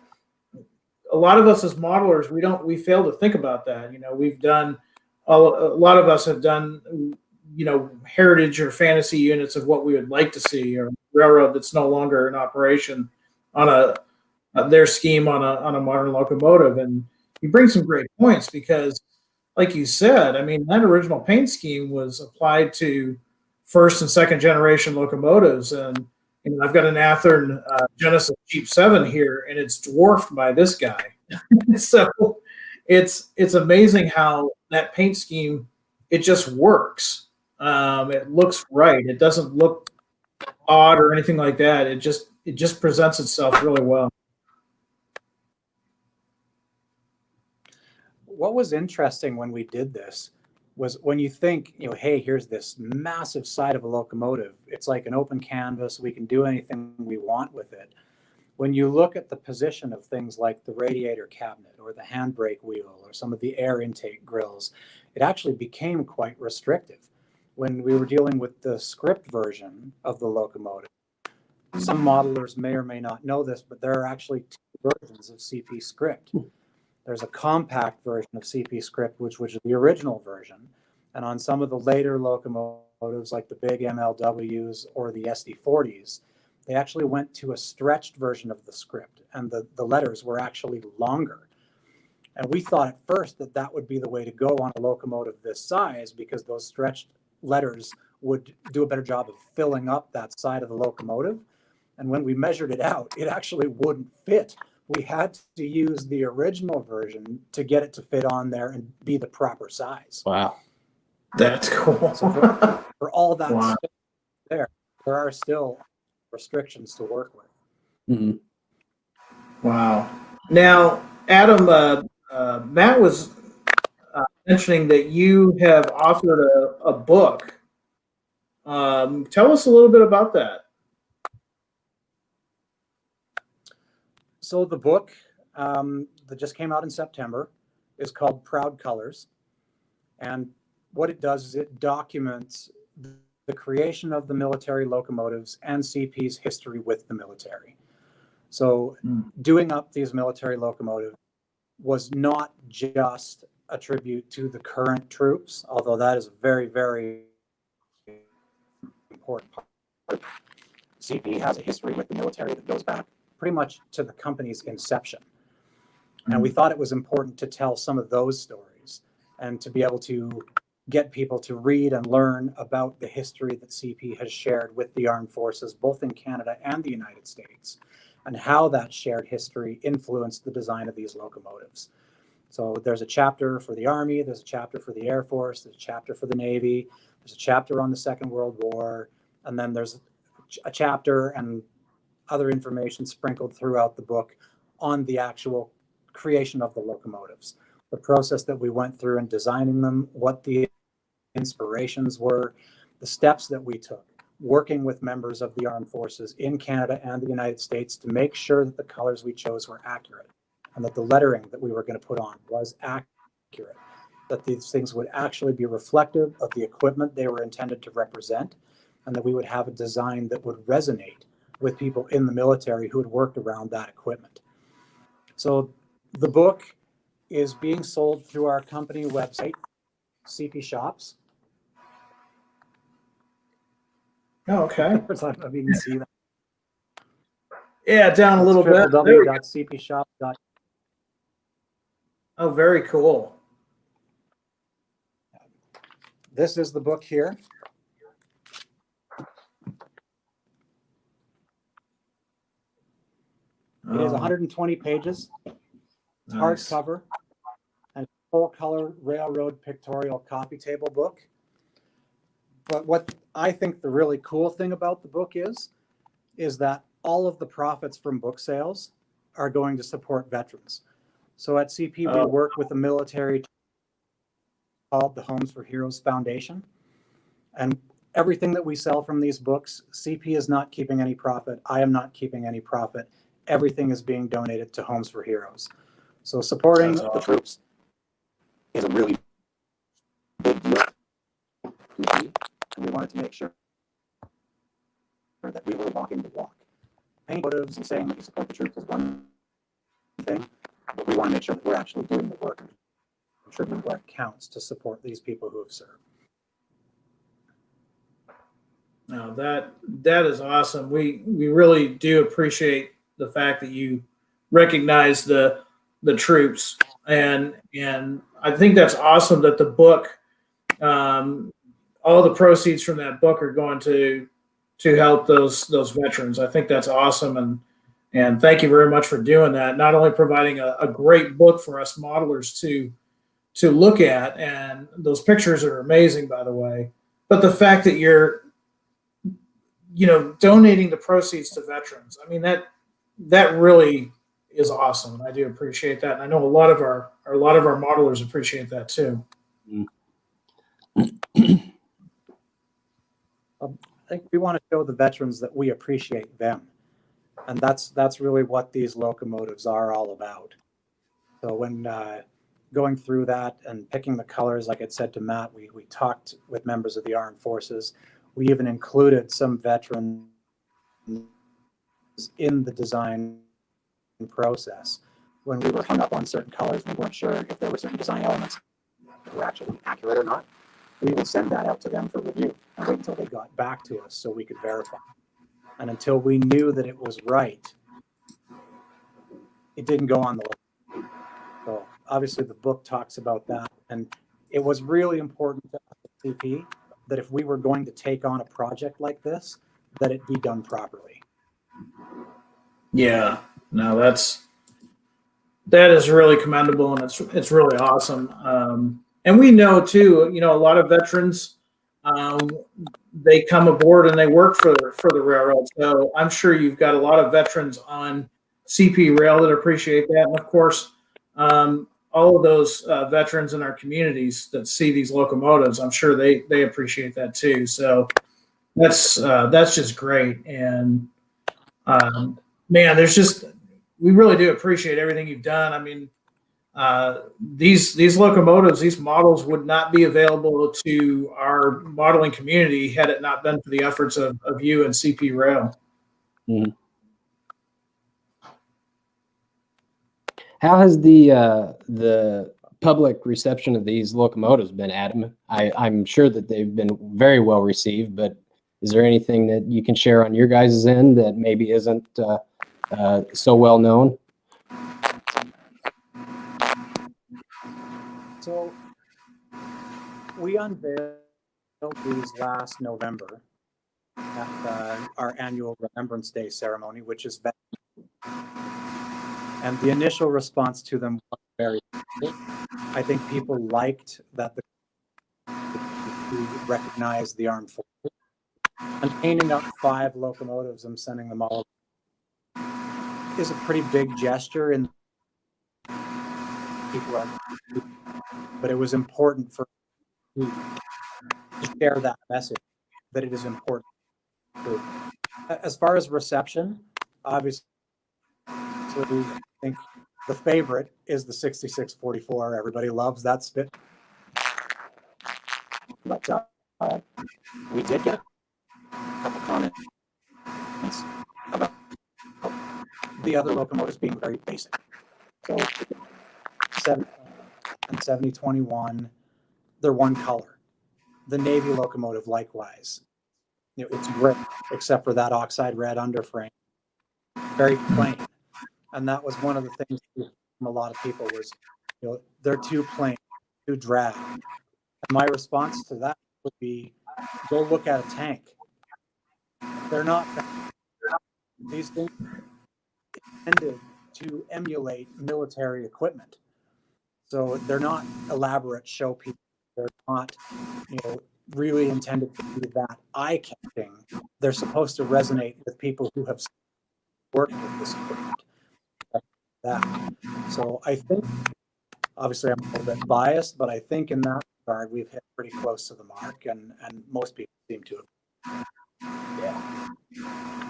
a lot of us as modelers, we fail to think about that. We've done a lot of us have done heritage or fantasy units of what we would like to see, or railroad that's no longer in operation on their scheme on a modern locomotive. And you bring some great points because, like you said, I mean, that original paint scheme was applied to first and second generation locomotives. And I've got an Athearn Genesis Jeep 7 here, and it's dwarfed by this guy. So it's amazing how that paint scheme, it just works. It looks right. It doesn't look odd or anything like that. It just presents itself really well. What was interesting when we did this was when you think, hey, here's this massive side of a locomotive. It's like an open canvas. We can do anything we want with it. When you look at the position of things like the radiator cabinet or the handbrake wheel or some of the air intake grills, it actually became quite restrictive. When we were dealing with the script version of the locomotive, some modelers may or may not know this, but there are actually two versions of CP script. There's a compact version of CP script, which was the original version. And on some of the later locomotives, like the big MLWs or the SD40s, they actually went to a stretched version of the script, and the letters were actually longer. And we thought at first that would be the way to go on a locomotive this size, because those stretched letters would do a better job of filling up that side of the locomotive. And when we measured it out, it actually wouldn't fit. We had to use the original version to get it to fit on there and be the proper size. Wow. That's cool. So for all that Wow. stuff there are still restrictions to work with. Mhm. Wow. Now, Adam, Matt was mentioning that you have authored a book. Tell us a little bit about that. So the book that just came out in September is called Proud Colors. And what it does is it documents the creation of the military locomotives and CP's history with the military. So doing up these military locomotives was not just a tribute to the current troops, although that is a very, very important part. CP has a history with the military that goes back pretty much to the company's inception. And we thought it was important to tell some of those stories and to be able to get people to read and learn about the history that CP has shared with the armed forces, both in Canada and the United States, and how that shared history influenced the design of these locomotives. So there's a chapter for the Army, there's a chapter for the Air Force, there's a chapter for the Navy, there's a chapter on the Second World War, and then there's a chapter and other information sprinkled throughout the book on the actual creation of the locomotives, the process that we went through in designing them, what the inspirations were, the steps that we took, working with members of the armed forces in Canada and the United States to make sure that the colors we chose were accurate and that the lettering that we were going to put on was accurate, that these things would actually be reflective of the equipment they were intended to represent, and that we would have a design that would resonate with people in the military who had worked around that equipment. So the book is being sold through our company website, CP Shops. Oh, okay. I mean, you can see that. Yeah, down a little bit. There we go. www.cpshop.com. Oh, very cool. This is the book here. It is 120 pages. It's Nice. hardcover and full-color railroad pictorial coffee table book. But what I think the really cool thing about the book is that all of the profits from book sales are going to support veterans. So at CP, we work with the military called the Homes for Heroes Foundation. And everything that we sell from these books, CP is not keeping any profit. I am not keeping any profit. Everything is being donated to Homes for Heroes. So supporting the troops is a really big deal. And we wanted to make sure that we were walking the walk. Painting motives and saying that you support the troops is one thing, but we want to make sure that we're actually doing the work and contributing what counts to support these people who have served. No, that is awesome. We really do appreciate the fact that you recognize the troops, and I think that's awesome that the book, all the proceeds from that book are going to help those veterans. I think that's awesome, and thank you very much for doing that. Not only providing a great book for us modelers to look at, and those pictures are amazing, by the way, but the fact that you're donating the proceeds to veterans. I mean, that really is awesome. I do appreciate that. And I know a lot of our modelers appreciate that too. I think we want to show the veterans that we appreciate them. And that's really what these locomotives are all about. So when going through that and picking the colors, like I said to Matt, we talked with members of the armed forces. We even included some veterans in the design process. When we were hung up on certain colors, we weren't sure if there were certain design elements that were actually accurate or not. We would send that out to them for review and wait until they got back to us so we could verify. And until we knew that it was right, it didn't go on the list. So obviously the book talks about that. And it was really important to us at CP that if we were going to take on a project like this, that it be done properly. Yeah, no, that is really commendable, and it's really awesome. And we know too, a lot of veterans, they come aboard and they work for the railroad. So I'm sure you've got a lot of veterans on CP Rail that appreciate that, and of course, all of those veterans in our communities that see these locomotives, I'm sure they appreciate that too. So that's just great. And man, we really do appreciate everything you've done. I mean, these locomotives, these models would not be available to our modeling community had it not been for the efforts of you and CP Rail. Mm-hmm. How has the public reception of these locomotives been, Adam? I'm sure that they've been very well received, but is there anything that you can share on your guys' end that maybe isn't so well known? So we unveiled these last November at our annual Remembrance Day ceremony, which is and the initial response to them was very good. I think people liked that we recognized the armed forces. And painting up 5 locomotives and sending them all is a pretty big gesture, and people are, but it was important for me to share that message that it is important. As far as reception, obviously, I think the favorite is the 6644. Everybody loves that spit. But we did get a couple comments about the other locomotives being very basic. So 7021, they're one color. The Navy locomotive, likewise. It's gray, except for that oxide red underframe. very plain. And that was one of the things from a lot of people was, they're too plain, too drab. And my response to that would be, go look at a tank. They're not, these things are intended to emulate military equipment. So they're not elaborate show pieces. They're not, really intended to be that eye-catching. They're supposed to resonate with people who have worked with this equipment. That. So I think, obviously I'm a little bit biased, but I think in that regard, we've hit pretty close to the mark, and most people seem to have.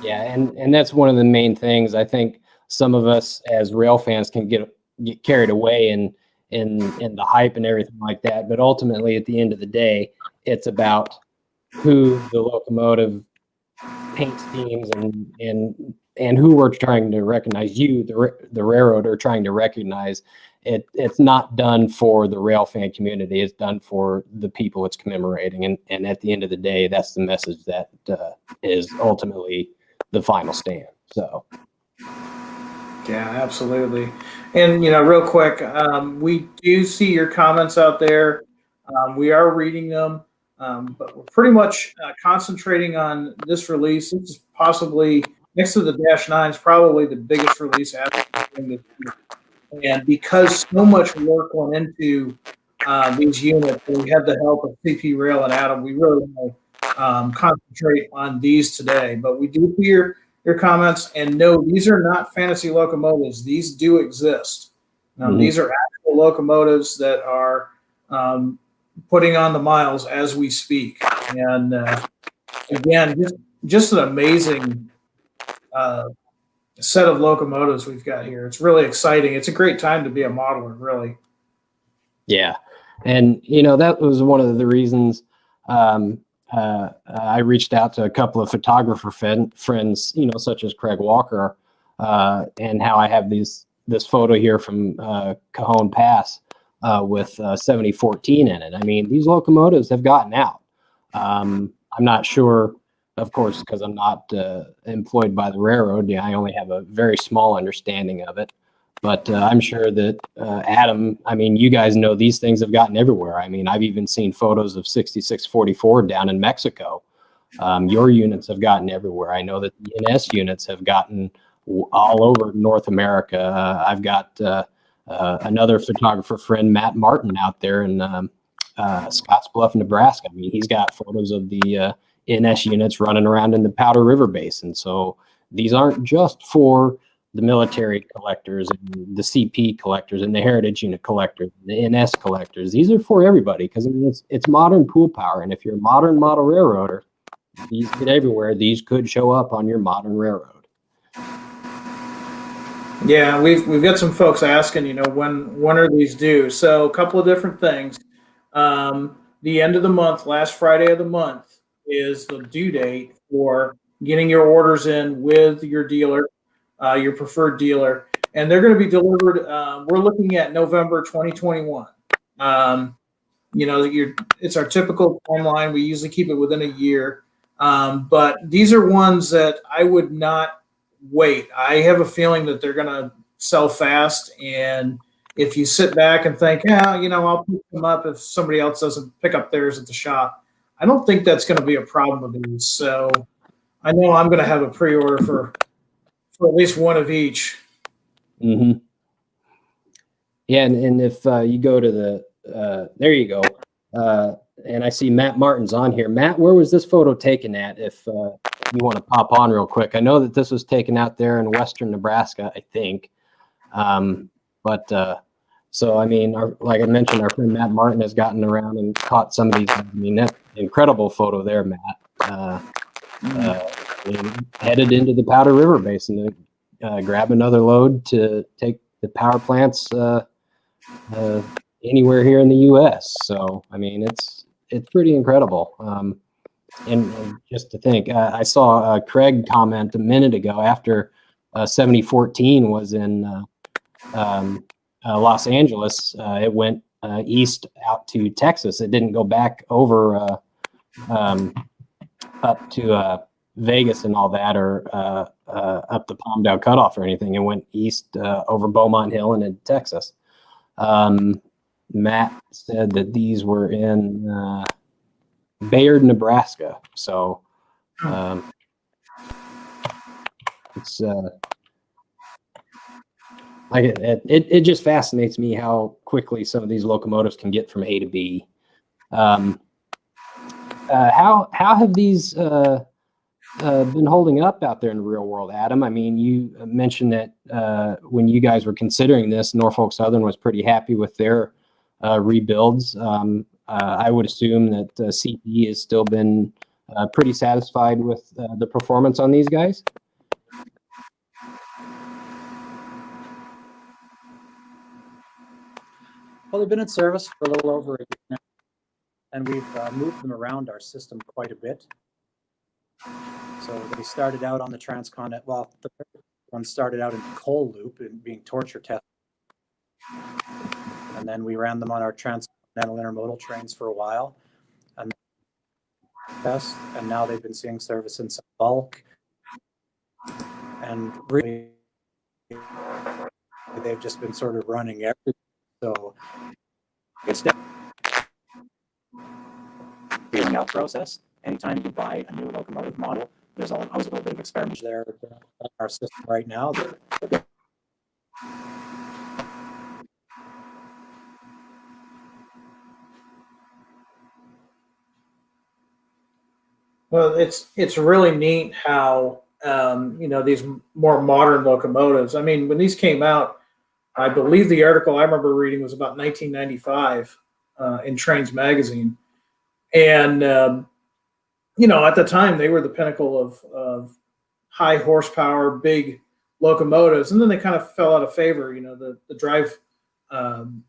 Yeah, and that's one of the main things. I think some of us as rail fans can get carried away in the hype and everything like that. But ultimately, at the end of the day, it's about who the locomotive paint schemes and who we're trying to recognize. The railroad, are trying to recognize. It's not done for the rail fan community. It's done for the people it's commemorating. And at the end of the day, that's the message that is ultimately the final stand. So. Yeah, absolutely. And, real quick, we do see your comments out there. We are reading them, but we're pretty much concentrating on this release. This is possibly, next to the Dash 9, is probably the biggest release after this year. And because so much work went into these units, we had the help of CP Rail and Adam, we really want to concentrate on these today. But we do hear your comments, and no, these are not fantasy locomotives. These do exist. These are actual locomotives that are putting on the miles as we speak. And again, just an amazing set of locomotives we've got here. It's really exciting. It's a great time to be a modeler, really. Yeah. And, that was one of the reasons I reached out to a couple of photographer friends, such as Craig Walker, and how I have this photo here from Cajon Pass with 7014 in it. I mean, these locomotives have gotten out. I'm not sure, of course, because I'm not employed by the railroad. Yeah, I only have a very small understanding of it. But I'm sure that Adam, I mean, you guys know these things have gotten everywhere. I mean, I've even seen photos of 6644 down in Mexico. Your units have gotten everywhere. I know that the NS units have gotten all over North America. I've got another photographer friend, Matt Martin, out there in Scottsbluff, Nebraska. I mean, he's got photos of the NS units running around in the Powder River Basin. So these aren't just for the military collectors and the CP collectors and the heritage unit collectors, the NS collectors. These are for everybody, because it's modern pool power. And if you're a modern model railroader, these get everywhere. These could show up on your modern railroad. Yeah, we've got some folks asking, when are these due? So a couple of different things. The end of the month, last Friday of the month, is the due date for getting your orders in with your dealer, your preferred dealer, and they're going to be delivered. We're looking at November 2021. It's our typical timeline. We usually keep it within a year, but these are ones that I would not wait. I have a feeling that they're going to sell fast, and if you sit back and think, I'll pick them up if somebody else doesn't pick up theirs at the shop, I don't think that's going to be a problem with these. So I know I'm going to have a pre-order for at least one of each. Mm-hmm. Yeah, and if you go to the, there you go. And I see Matt Martin's on here. Matt, where was this photo taken at? If you want to pop on real quick. I know that this was taken out there in western Nebraska, I think. So, I mean, like I mentioned, our friend Matt Martin has gotten around and caught some of these. I mean, that's an incredible photo there, Matt. Headed into the Powder River Basin to grab another load to take the power plants anywhere here in the U.S. So, I mean, it's pretty incredible. And just to think, I saw Craig comment a minute ago after 7014 was in Los Angeles. It went east out to Texas. It didn't go back over up to Vegas and all that, or up the Palmdale Cutoff or anything. It went east over Beaumont Hill and into Texas. Matt said that these were in Bayard, Nebraska. So it's like it just fascinates me how quickly some of these locomotives can get from A to B. How have these been holding up out there in the real world, Adam? I mean, you mentioned that when you guys were considering this, Norfolk Southern was pretty happy with their rebuilds. I would assume that CP has still been pretty satisfied with the performance on these guys. Well, they've been in service for a little over a year now, and we've moved them around our system quite a bit. So they started out on the transcontinental. Well, the one started out in coal loop and being torture tested, and then we ran them on our transcontinental intermodal trains for a while, and now they've been seeing service in some bulk, and really they've just been sort of running everything. So it's definitely a feeling out process. Anytime you buy a new locomotive model, there's always a little bit of experiment there in our system right now. Well, it's really neat how these more modern locomotives. I mean, when these came out, I believe the article I remember reading was about 1995 in Trains Magazine, and at the time they were the pinnacle of high horsepower, big locomotives, and then they kind of fell out of favor. The drive, the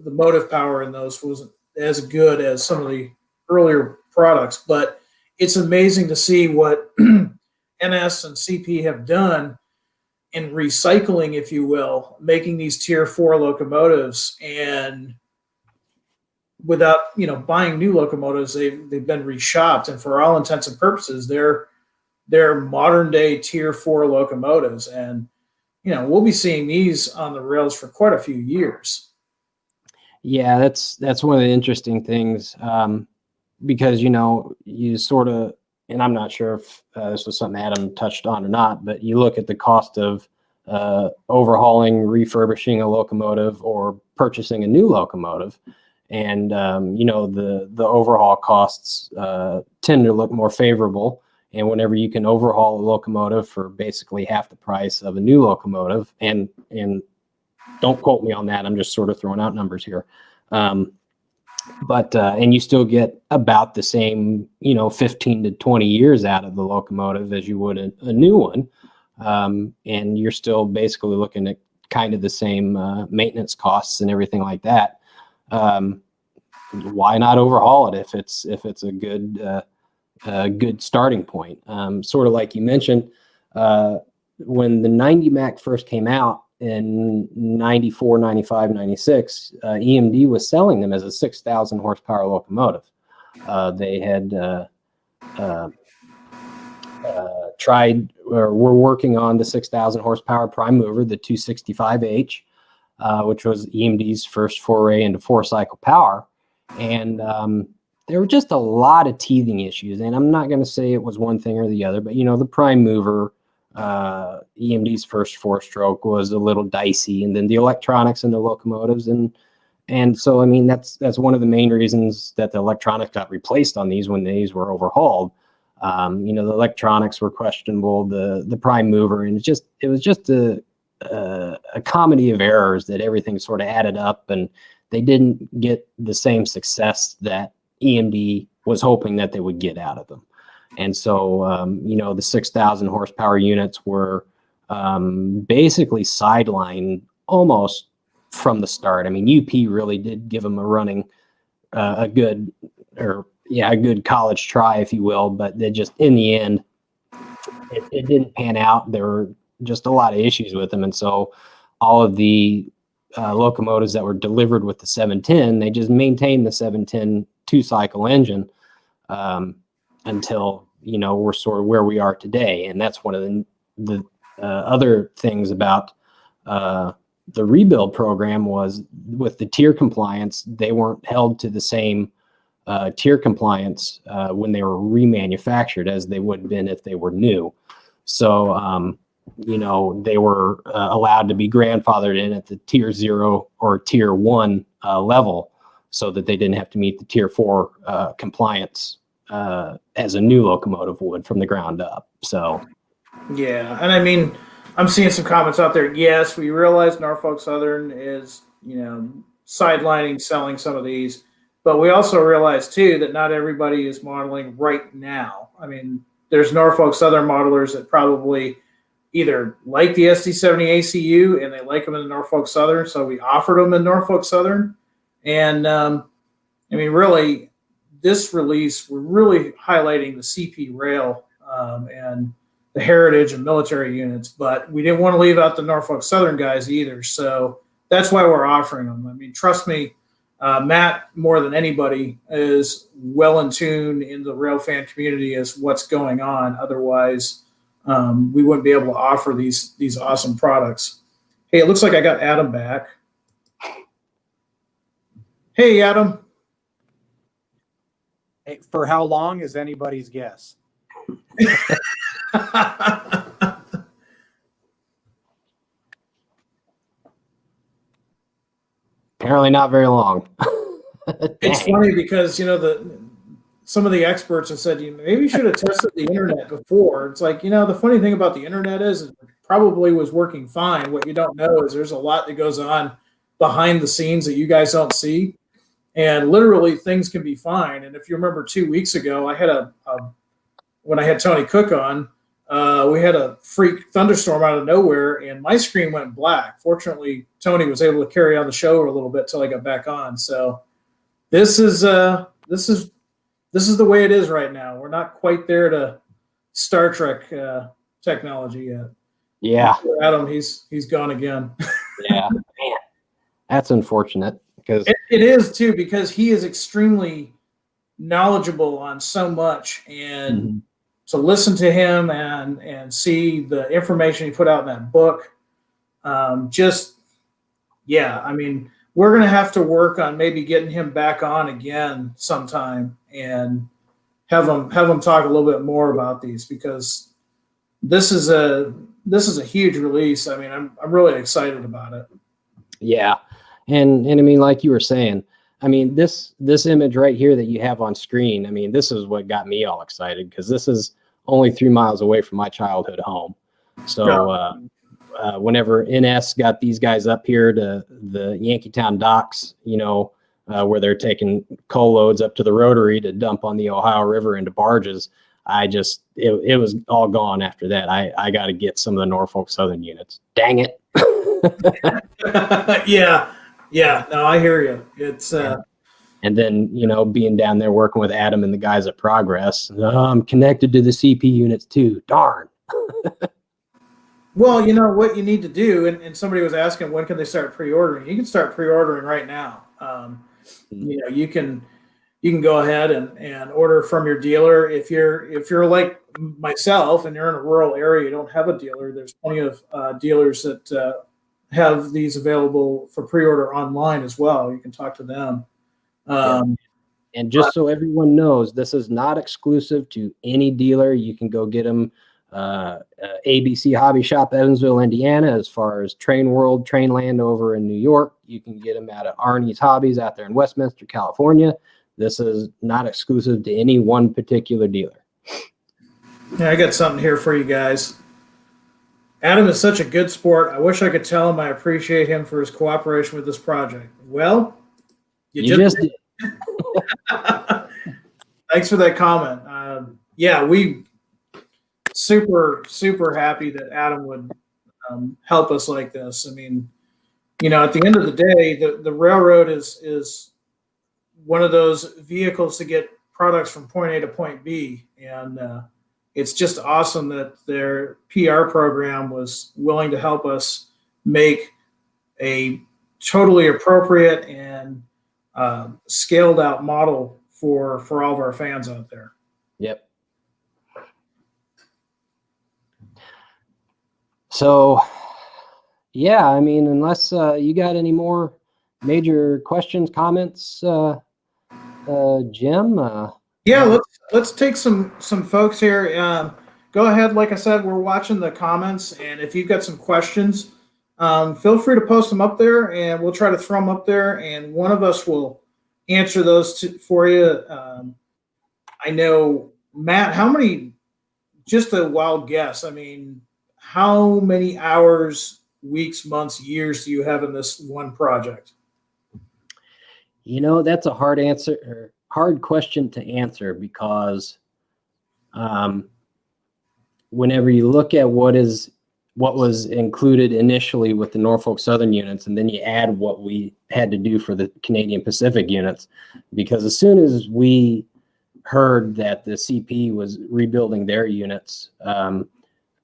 motive power in those wasn't as good as some of the earlier products, but it's amazing to see what NS and CP have done in recycling, if you will, making these Tier 4 locomotives, and without buying new locomotives, they've been reshopped, and for all intents and purposes, they're modern day Tier 4 locomotives, and we'll be seeing these on the rails for quite a few years. Yeah, that's one of the interesting things, because you sort of, and I'm not sure if this was something Adam touched on or not, but you look at the cost of overhauling, refurbishing a locomotive, or purchasing a new locomotive, and the overhaul costs tend to look more favorable. And whenever you can overhaul a locomotive for basically half the price of a new locomotive, and don't quote me on that, I'm just sort of throwing out numbers here. But and you still get about the same, 15 to 20 years out of the locomotive as you would a new one. And you're still basically looking at kind of the same maintenance costs and everything like that. Why not overhaul it if it's a good starting point? Sort of like you mentioned, when the 90 Mac first came out in 94, 95, 96, EMD was selling them as a 6,000 horsepower locomotive. They had tried, or were working on the 6,000 horsepower prime mover, the 265H, which was EMD's first foray into 4-cycle power. And there were just a lot of teething issues. And I'm not going to say it was one thing or the other, but the prime mover, EMD's first 4-stroke was a little dicey, and then the electronics in the locomotives, and so I mean that's one of the main reasons that the electronics got replaced on these when these were overhauled. The electronics were questionable, the prime mover, and it was just a comedy of errors that everything sort of added up, and they didn't get the same success that EMD was hoping that they would get out of them. And so, the 6,000 horsepower units were basically sidelined almost from the start. I mean, UP really did give them a good college try, if you will, but they just, in the end, it didn't pan out. There were just a lot of issues with them. And so all of the locomotives that were delivered with the 710, they just maintained the 710 2-cycle engine until we're sort of where we are today. And that's one of the other things about the rebuild program was with the tier compliance, they weren't held to the same tier compliance when they were remanufactured as they would have been if they were new. So, they were allowed to be grandfathered in at the tier 0 or tier 1 level so that they didn't have to meet the tier 4 compliance as a new locomotive would from the ground up. So, yeah. And I mean, I'm seeing some comments out there. Yes, we realize Norfolk Southern is, sidelining selling some of these, but we also realize too that not everybody is modeling right now. I mean, there's Norfolk Southern modelers that probably either like the SD70 ACU and they like them in the Norfolk Southern, so we offered them in Norfolk Southern. And really, this release, we're really highlighting the CP rail and the heritage and military units, but we didn't want to leave out the Norfolk Southern guys either. So that's why we're offering them. I mean, trust me, Matt, more than anybody, is well in tune in the rail fan community as what's going on. Otherwise, we wouldn't be able to offer these awesome products. Hey, it looks like I got Adam back. Hey, Adam. Hey, for how long is anybody's guess? apparently not very long. It's funny because some of the experts have said maybe you should have tested the internet before. It's like, the funny thing about the internet is it probably was working fine. What you don't know is there's a lot that goes on behind the scenes that you guys don't see, and literally things can be fine. And if you remember 2 weeks ago, I had when I had Tony Cook on, we had a freak thunderstorm out of nowhere and my screen went black. Fortunately, Tony was able to carry on the show a little bit till I got back on. So this is the way it is right now. We're not quite there to Star Trek technology yet. Yeah. Adam, he's gone again. Yeah. Man, that's unfortunate because it is too, because he is extremely knowledgeable on so much, and to listen to him and see the information he put out in that book, I mean, we're going to have to work on maybe getting him back on again sometime and have him talk a little bit more about these, because this is a huge release. I mean, I'm really excited about it. Yeah. And I mean, like you were saying, I mean, this image right here that you have on screen, I mean, this is what got me all excited, because this is only 3 miles away from my childhood home. So whenever NS got these guys up here to the Yankeetown docks, where they're taking coal loads up to the rotary to dump on the Ohio River into barges, it was all gone after that. I got to get some of the Norfolk Southern units. Dang it. Yeah. No, I hear you. It's and then, being down there working with Adam and the guys at Progress, I'm connected to the CP units too. Darn. Well, what you need to do, and somebody was asking when can they start pre-ordering. You can start pre-ordering right now. You can go ahead and order from your dealer. If you're like myself and you're in a rural area, you don't have a dealer, there's plenty of dealers that have these available for pre-order online as well. You can talk to them. And just so everyone knows, this is not exclusive to any dealer. You can go get them ABC Hobby Shop, Evansville, Indiana. As far as Train World, Trainland over in New York, you can get them out of Arnie's Hobbies out there in Westminster, California. This is not exclusive to any one particular dealer. Yeah, I got something here for you guys. Adam is such a good sport. I wish I could tell him I appreciate him for his cooperation with this project. Well, you just did. Thanks for that comment. We super happy that Adam would help us like this. I mean, at the end of the day, the railroad is one of those vehicles to get products from point A to point B, and it's just awesome that their PR program was willing to help us make a totally appropriate and scaled out model for all of our fans out there. Yep. So, yeah, I mean, unless you got any more major questions, comments, Jim. Yeah, let's take some folks here. Go ahead. Like I said, we're watching the comments, and if you've got some questions, feel free to post them up there, and we'll try to throw them up there, and one of us will answer those for you. I know, Matt. How many? Just a wild guess. I mean, how many hours, weeks, months, years do you have in this one project? That's a hard question to answer because whenever you look at what was included initially with the Norfolk Southern units, and then you add what we had to do for the Canadian Pacific units, because as soon as we heard that the CP was rebuilding their units,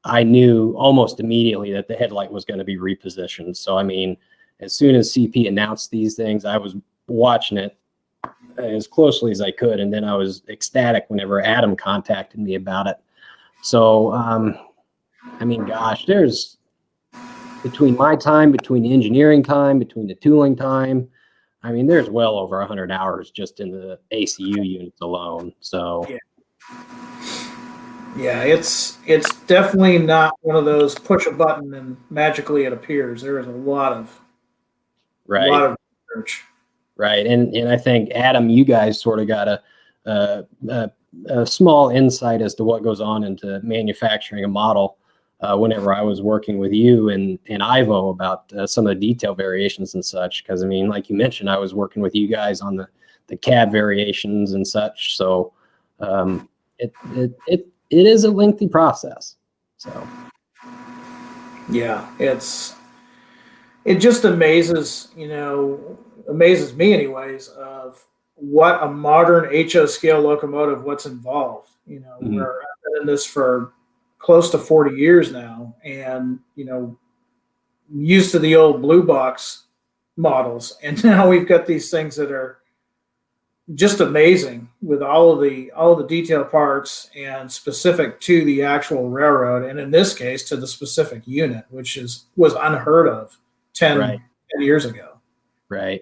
I knew almost immediately that the headlight was going to be repositioned. So, I mean, as soon as CP announced these things, I was watching it as closely as I could. And then I was ecstatic whenever Adam contacted me about it. So, I mean, gosh, there's between my time, between the engineering time, between the tooling time, I mean, there's well over 100 hours just in the ACU units alone. So, yeah, it's definitely not one of those push a button and magically it appears. There is a lot of research. Right, and I think Adam, you guys sort of got a small insight as to what goes on into manufacturing a model. Whenever I was working with you and Ivo about some of the detail variations and such, because I mean, like you mentioned, I was working with you guys on the cab variations and such. So it is a lengthy process. So yeah, it just amazes me anyways of what a modern HO scale locomotive, what's involved. Mhm. Where I've been in this for close to 40 years now, and used to the old blue box models, and now we've got these things that are just amazing with all of the detail parts and specific to the actual railroad, and in this case to the specific unit, which was unheard of 10 years ago. Right.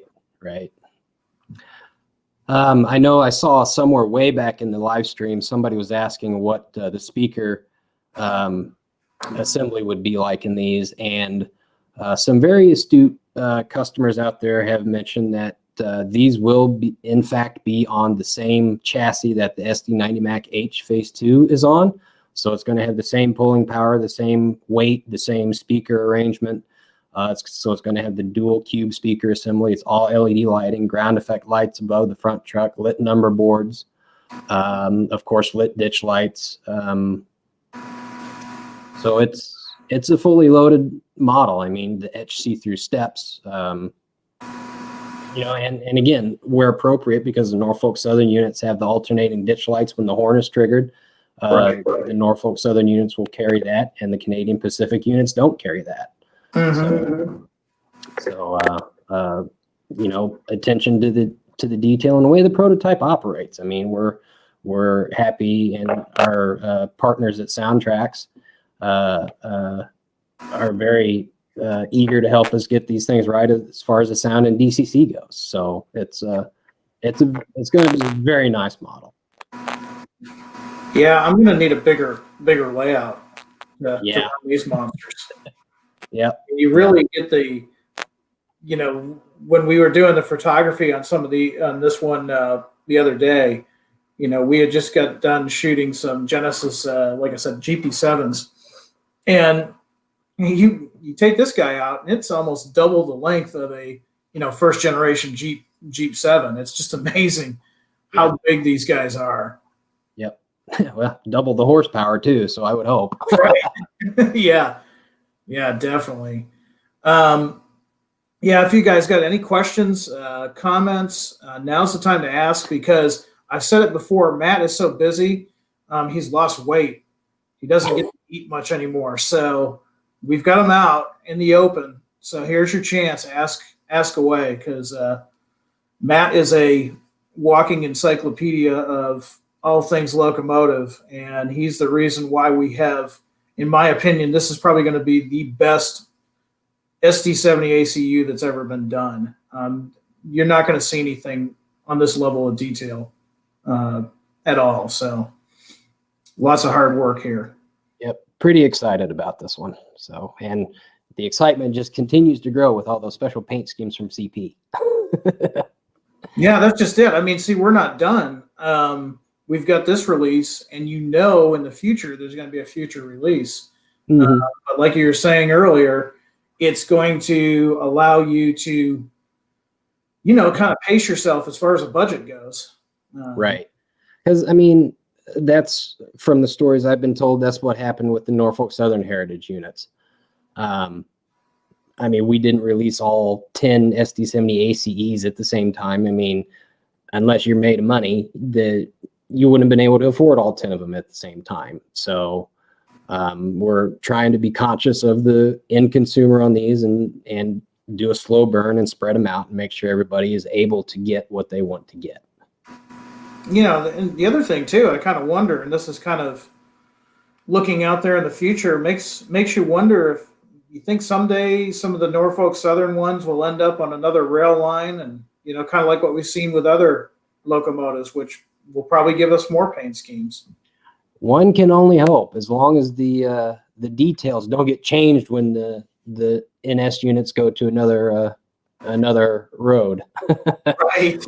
I know I saw somewhere way back in the live stream, somebody was asking what the speaker assembly would be like in these, and some very astute customers out there have mentioned that these will be, in fact, be on the same chassis that the SD90 Mac H Phase 2 is on. So it's going to have the same pulling power, the same weight, the same speaker arrangement. So it's going to have the dual cube speaker assembly. It's all LED lighting, ground effect lights above the front truck, lit number boards, of course, lit ditch lights. So it's a fully loaded model. I mean, the etch see-through steps, and again, where appropriate, because the Norfolk Southern units have the alternating ditch lights when the horn is triggered. The Norfolk Southern units will carry that, and the Canadian Pacific units don't carry that. Mm-hmm. So attention to the detail and the way the prototype operates. I mean, we're happy, and our partners at Soundtrax are very eager to help us get these things right as far as the sound and DCC goes. So it's going to be a very nice model. Yeah, I'm going to need a bigger layout to run these monsters. Yeah, you really get when we were doing the photography on on this one the other day, we had just got done shooting some Genesis, like I said, GP7s, and you take this guy out, and it's almost double the length of a first generation Jeep 7. It's just amazing how big these guys are. Yep. Well, double the horsepower too, so I would hope. Right. Yeah, definitely. If you guys got any questions, comments, now's the time to ask, because I've said it before, Matt is so busy. He's lost weight. He doesn't get to eat much anymore. So we've got him out in the open. So here's your chance. Ask away, because Matt is a walking encyclopedia of all things locomotive, and he's the reason why we have in my opinion, this is probably going to be the best SD70 ACU that's ever been done. You're not going to see anything on this level of detail at all. So lots of hard work here. Yep, pretty excited about this one. So, and the excitement just continues to grow with all those special paint schemes from CP. Yeah, that's just it. I mean, see, we're not done. We've got this release, and in the future, there's going to be a future release. Mhm. But like you were saying earlier, it's going to allow you to, kind of pace yourself as far as the budget goes. Right. Because, I mean, that's from the stories I've been told, that's what happened with the Norfolk Southern Heritage units. I mean, we didn't release all 10 SD70 ACEs at the same time. I mean, unless you're made of money, you wouldn't have been able to afford all 10 of them at the same time. So we're trying to be conscious of the end consumer on these and do a slow burn and spread them out and make sure everybody is able to get what they want to get. And the other thing too, I kind of wonder, and this is kind of looking out there in the future, makes you wonder if you think someday some of the Norfolk Southern ones will end up on another rail line, and kind of like what we've seen with other locomotives, which will probably give us more paint schemes. One can only hope, as long as the details don't get changed when the NS units go to another road. Right.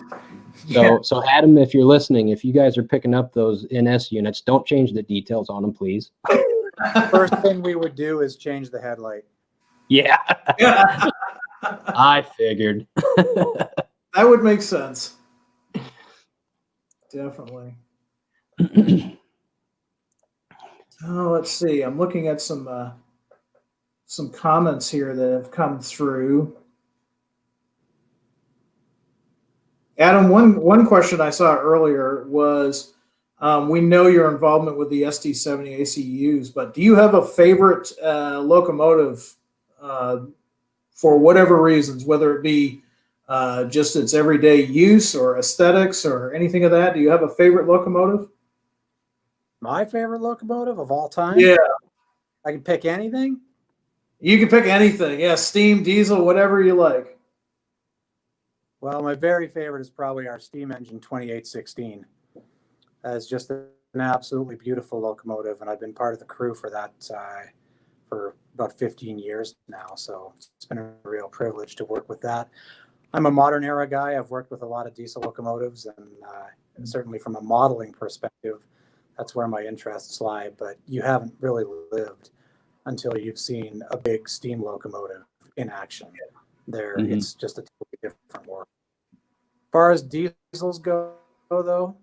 So Adam, if you're listening, if you guys are picking up those NS units, don't change the details on them, please. First thing we would do is change the headlight. Yeah. I figured. That would make sense. Definitely. Oh, let's see. I'm looking at some comments here that have come through. Adam, one question I saw earlier was, we know your involvement with the SD70 ACUs, but do you have a favorite locomotive for whatever reasons, whether it be just its everyday use or aesthetics or anything of that? Do you have a favorite locomotive? My favorite locomotive of all time? Yeah. I can pick anything? You can pick anything. Yeah, steam, diesel, whatever you like. Well, my very favorite is probably our steam engine 2816. It's just an absolutely beautiful locomotive, and I've been part of the crew for that for about 15 years now. So it's been a real privilege to work with that. I'm a modern era guy. I've worked with a lot of diesel locomotives, and certainly from a modeling perspective, that's where my interests lie. But you haven't really lived until you've seen a big steam locomotive in action. It's just a totally different world. As far as diesels go, though,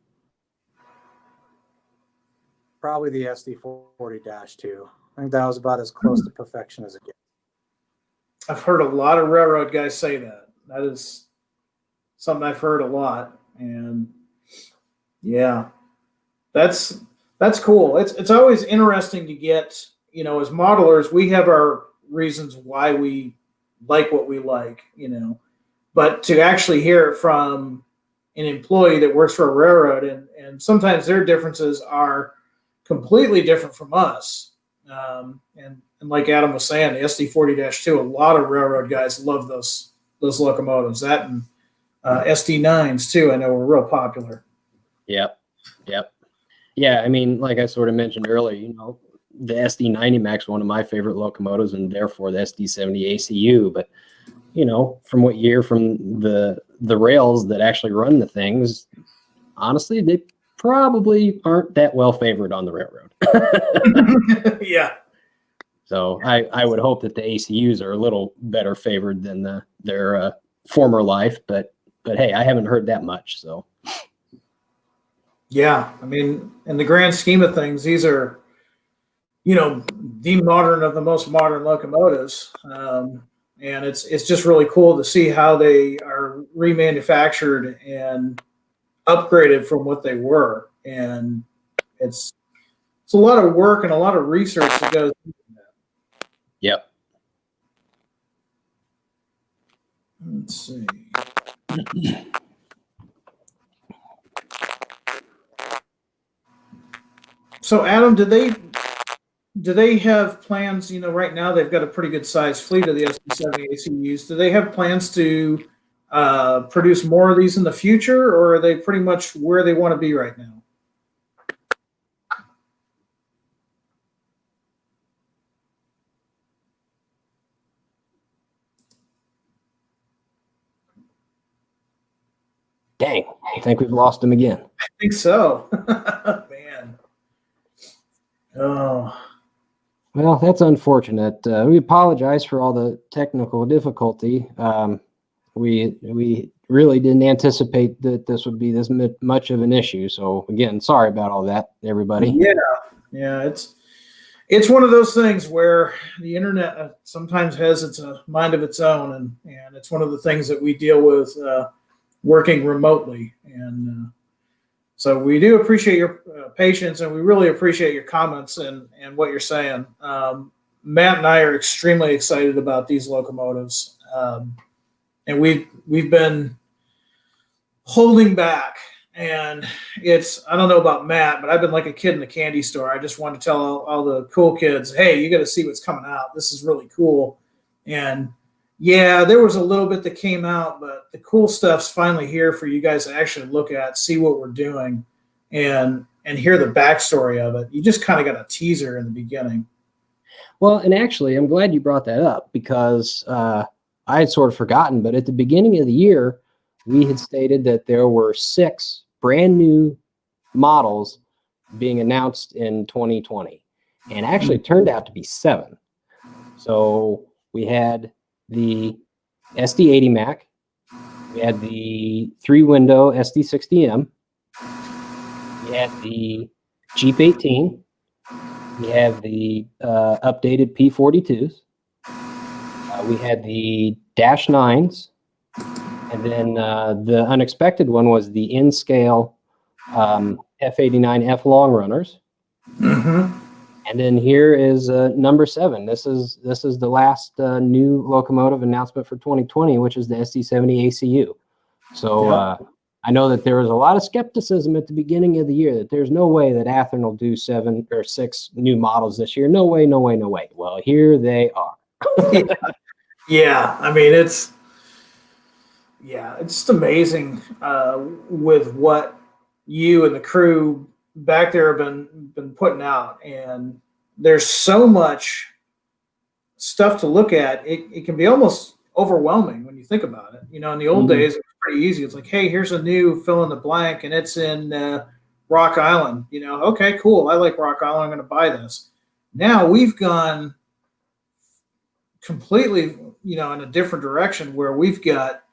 probably the SD40-2. I think that was about as close to perfection as it gets. I've heard a lot of railroad guys say that. That is something I've heard a lot, and yeah, that's cool. It's always interesting to get, as modelers, we have our reasons why we like what we like, but to actually hear it from an employee that works for a railroad, and sometimes their differences are completely different from us. And like Adam was saying, the SD40-2, a lot of railroad guys love those locomotives. That and SD9s too, I know were real popular. Yep. Yeah, I mean, like I sort of mentioned earlier, the SD90 Max, one of my favorite locomotives, and therefore the SD70 ACU. But from what year from the rails that actually run the things, honestly, they probably aren't that well favored on the railroad. Yeah. So I would hope that the ACUs are a little better favored than their former life, but hey, I haven't heard that much. So yeah, I mean, in the grand scheme of things, these are, the modern of the most modern locomotives, and it's just really cool to see how they are remanufactured and upgraded from what they were, and it's a lot of work and a lot of research that goes into that. Yep. Let's see. So Adam, did do they have plans? Right now they've got a pretty good sized fleet of the SD70 ACUs. Do they have plans to produce more of these in the future, or are they pretty much where they want to be right now? Dang, I think we've lost him again. I think so. Man. Oh. Well, that's unfortunate. We apologize for all the technical difficulty. We really didn't anticipate that this would be this much of an issue. So again, sorry about all that, everybody. Yeah, it's one of those things where the internet sometimes has its mind of its own, and it's one of the things that we deal with working remotely. And so we do appreciate your patience, and we really appreciate your comments and what you're saying. Matt and I are extremely excited about these locomotives, and we've been holding back. And I don't know about Matt, but I've been like a kid in a candy store. I just want to tell all the cool kids, hey, you got to see what's coming out. This is really cool. And yeah, there was a little bit that came out, but the cool stuff's finally here for you guys to actually look at, see what we're doing, and hear the backstory of it. You just kind of got a teaser in the beginning. Well, and actually, I'm glad you brought that up because I had sort of forgotten, but at the beginning of the year, we had stated that there were 6 brand new models being announced in 2020, and actually it turned out to be 7. So we had the SD80 Mac, we had the 3-window SD60M, we had the Jeep 18, we have the updated P42s, we had the Dash 9s, and then the unexpected one was the in-scale F89F long runners. Mm-hmm. And then here is number 7. This is the last new locomotive announcement for 2020, which is the SD70 ACU. So I know that there was a lot of skepticism at the beginning of the year that there's no way that Athearn will do 7 or 6 new models this year. No way, no way, no way. Well, here they are. Yeah, I mean it's just amazing with what you and the crew back there have been putting out, and there's so much stuff to look at. It can be almost overwhelming when you think about it. In the old days, it was pretty easy. It's like, hey, here's a new fill in the blank, and it's in Rock Island. Okay, cool. I like Rock Island. I'm going to buy this. Now we've gone completely, in a different direction where we've got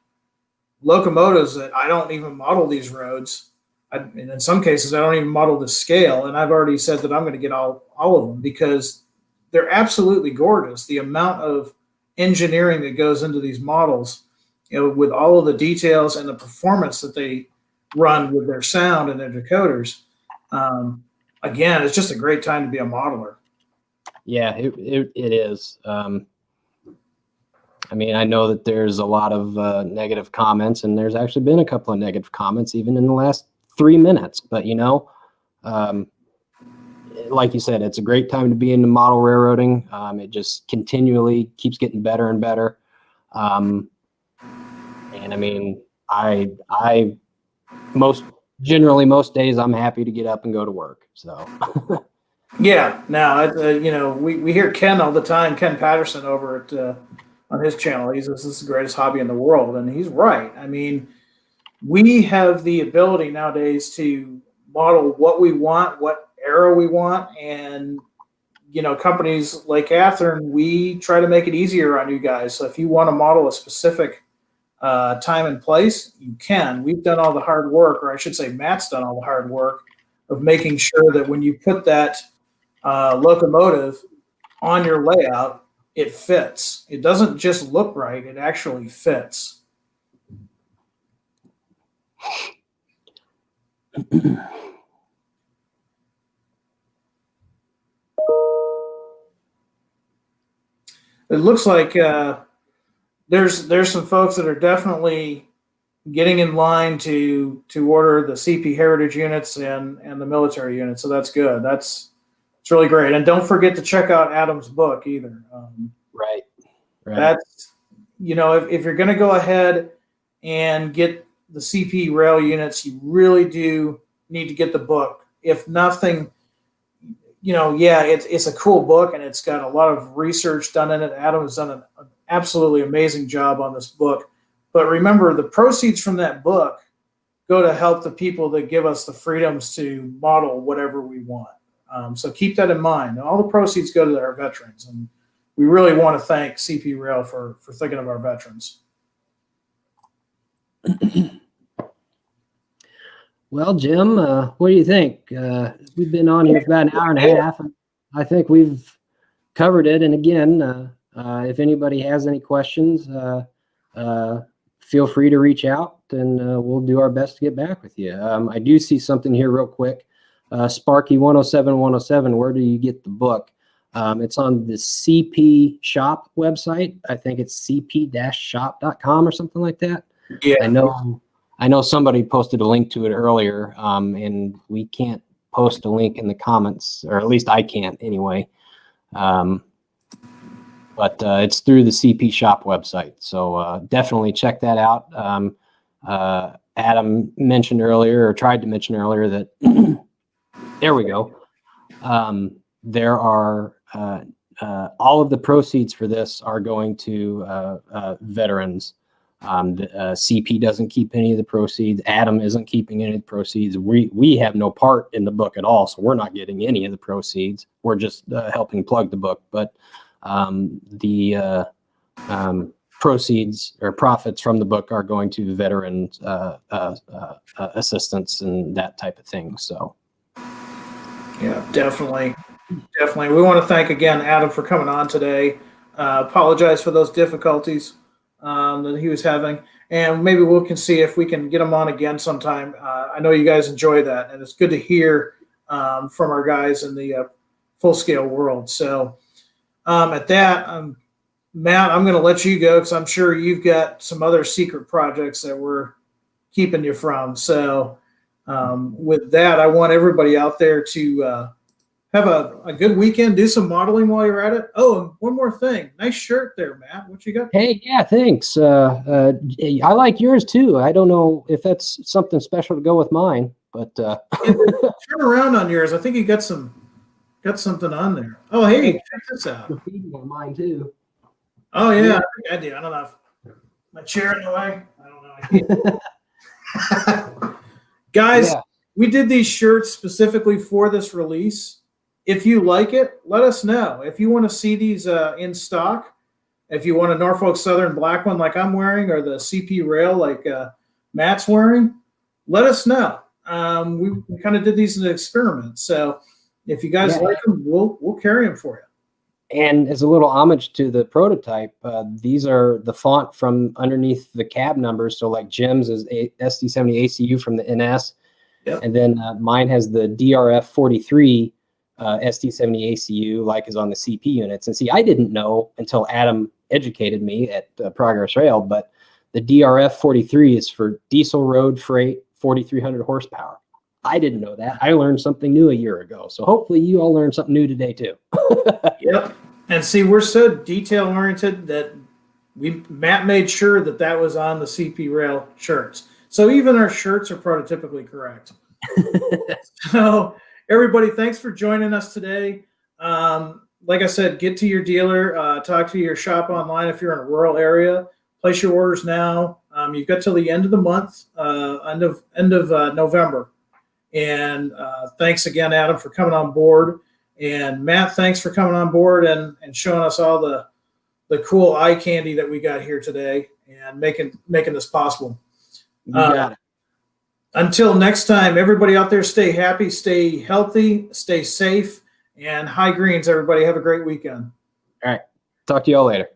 locomotives that I don't even model these roads. And in some cases, I don't even model the scale. And I've already said that I'm going to get all of them because they're absolutely gorgeous. The amount of engineering that goes into these models, with all of the details and the performance that they run with their sound and their decoders. Again, it's just a great time to be a modeler. Yeah, it is. I mean, I know that there's a lot of negative comments, and there's actually been a couple of negative comments even in the last 3 minutes. But, like you said, it's a great time to be into model railroading. It just continually keeps getting better and better. And I mean, I most days I'm happy to get up and go to work. So. Yeah. Now, we hear Ken all the time, Ken Patterson over at on his channel. He says this is the greatest hobby in the world, and he's right. I mean, we have the ability nowadays to model what we want, what era we want, and companies like Athearn, we try to make it easier on you guys. So if you want to model a specific time and place, you can. We've done all the hard work, or I should say Matt's done all the hard work of making sure that when you put that locomotive on your layout, it fits. It doesn't just look right, it actually fits. It looks like there's some folks that are definitely getting in line to order the CP Heritage units and the military units. So that's good. It's really great. And don't forget to check out Adam's book either. Right. That's, if you're going to go ahead and get the CP rail units, you really do need to get the book. If nothing, it's a cool book and it's got a lot of research done in it. Adam has done an absolutely amazing job on this book. But remember, the proceeds from that book go to help the people that give us the freedoms to model whatever we want. So keep that in mind. All the proceeds go to our veterans, and we really want to thank CP Rail for thinking of our veterans. Well, Jim, what do you think? We've been on here for about an hour and a half, and I think we've covered it. And again, if anybody has any questions, feel free to reach out, and we'll do our best to get back with you. I do see something here real quick. Sparky 107, where do you get the book? It's on the CP Shop website. I think it's cp-shop.com or something like that. Yeah, I know somebody posted a link to it earlier, and we can't post a link in the comments, or at least I can't anyway. But it's through the CP Shop website, so definitely check that out. Adam mentioned earlier, or tried to mention earlier, that there we go. There are all of the proceeds for this are going to veterans. The CP doesn't keep any of the proceeds. Adam isn't keeping any of the proceeds. We have no part in the book at all, so we're not getting any of the proceeds. We're just helping plug the book. But the proceeds or profits from the book are going to veterans assistance and that type of thing. So. Yeah, definitely. We want to thank again Adam for coming on today. Apologize for those difficulties that he was having, and maybe we can see if we can get him on again sometime. I know you guys enjoy that, and it's good to hear from our guys in the full scale world. So at that, Matt, I'm going to let you go because I'm sure you've got some other secret projects that we're keeping you from. So with that, I want everybody out there to have a good weekend. Do some modeling while you're at it. Oh, and one more thing. Nice shirt there, Matt. What you got? Hey, yeah, thanks. I like yours too. I don't know if that's something special to go with mine, but Turn around on yours. I think you got something on there. Oh, hey, check this out. graffiti on mine too. Oh yeah, I think I do. I don't know if my chair in the way. I don't know. I can't. Guys, we did these shirts specifically for this release. If you like it, let us know. If you want to see these in stock, if you want a Norfolk Southern black one like I'm wearing, or the CP Rail like Matt's wearing, let us know. We kind of did these as an experiment. So if you guys like them, we'll carry them for you. And as a little homage to the prototype, these are the font from underneath the cab numbers. So like Jim's is SD70 ACU from the NS. Yep. And then mine has the DRF 43 SD70 ACU, like is on the CP units. And see, I didn't know until Adam educated me at Progress Rail, but the DRF 43 is for diesel road freight, 4,300 horsepower. I didn't know that. I learned something new a year ago. So hopefully you all learned something new today too. Yep. And see, we're so detail oriented that Matt made sure that was on the CP Rail shirts. So even our shirts are prototypically correct. So everybody, thanks for joining us today. Like I said, get to your dealer, talk to your shop online if you're in a rural area. Place your orders now. You've got till the end of the month, end of November. And thanks again, Adam, for coming on board. And Matt, thanks for coming on board and showing us all the cool eye candy that we got here today and making this possible. You got it. Until next time, everybody out there, stay happy, stay healthy, stay safe, and high greens, everybody. Have a great weekend. All right. Talk to you all later.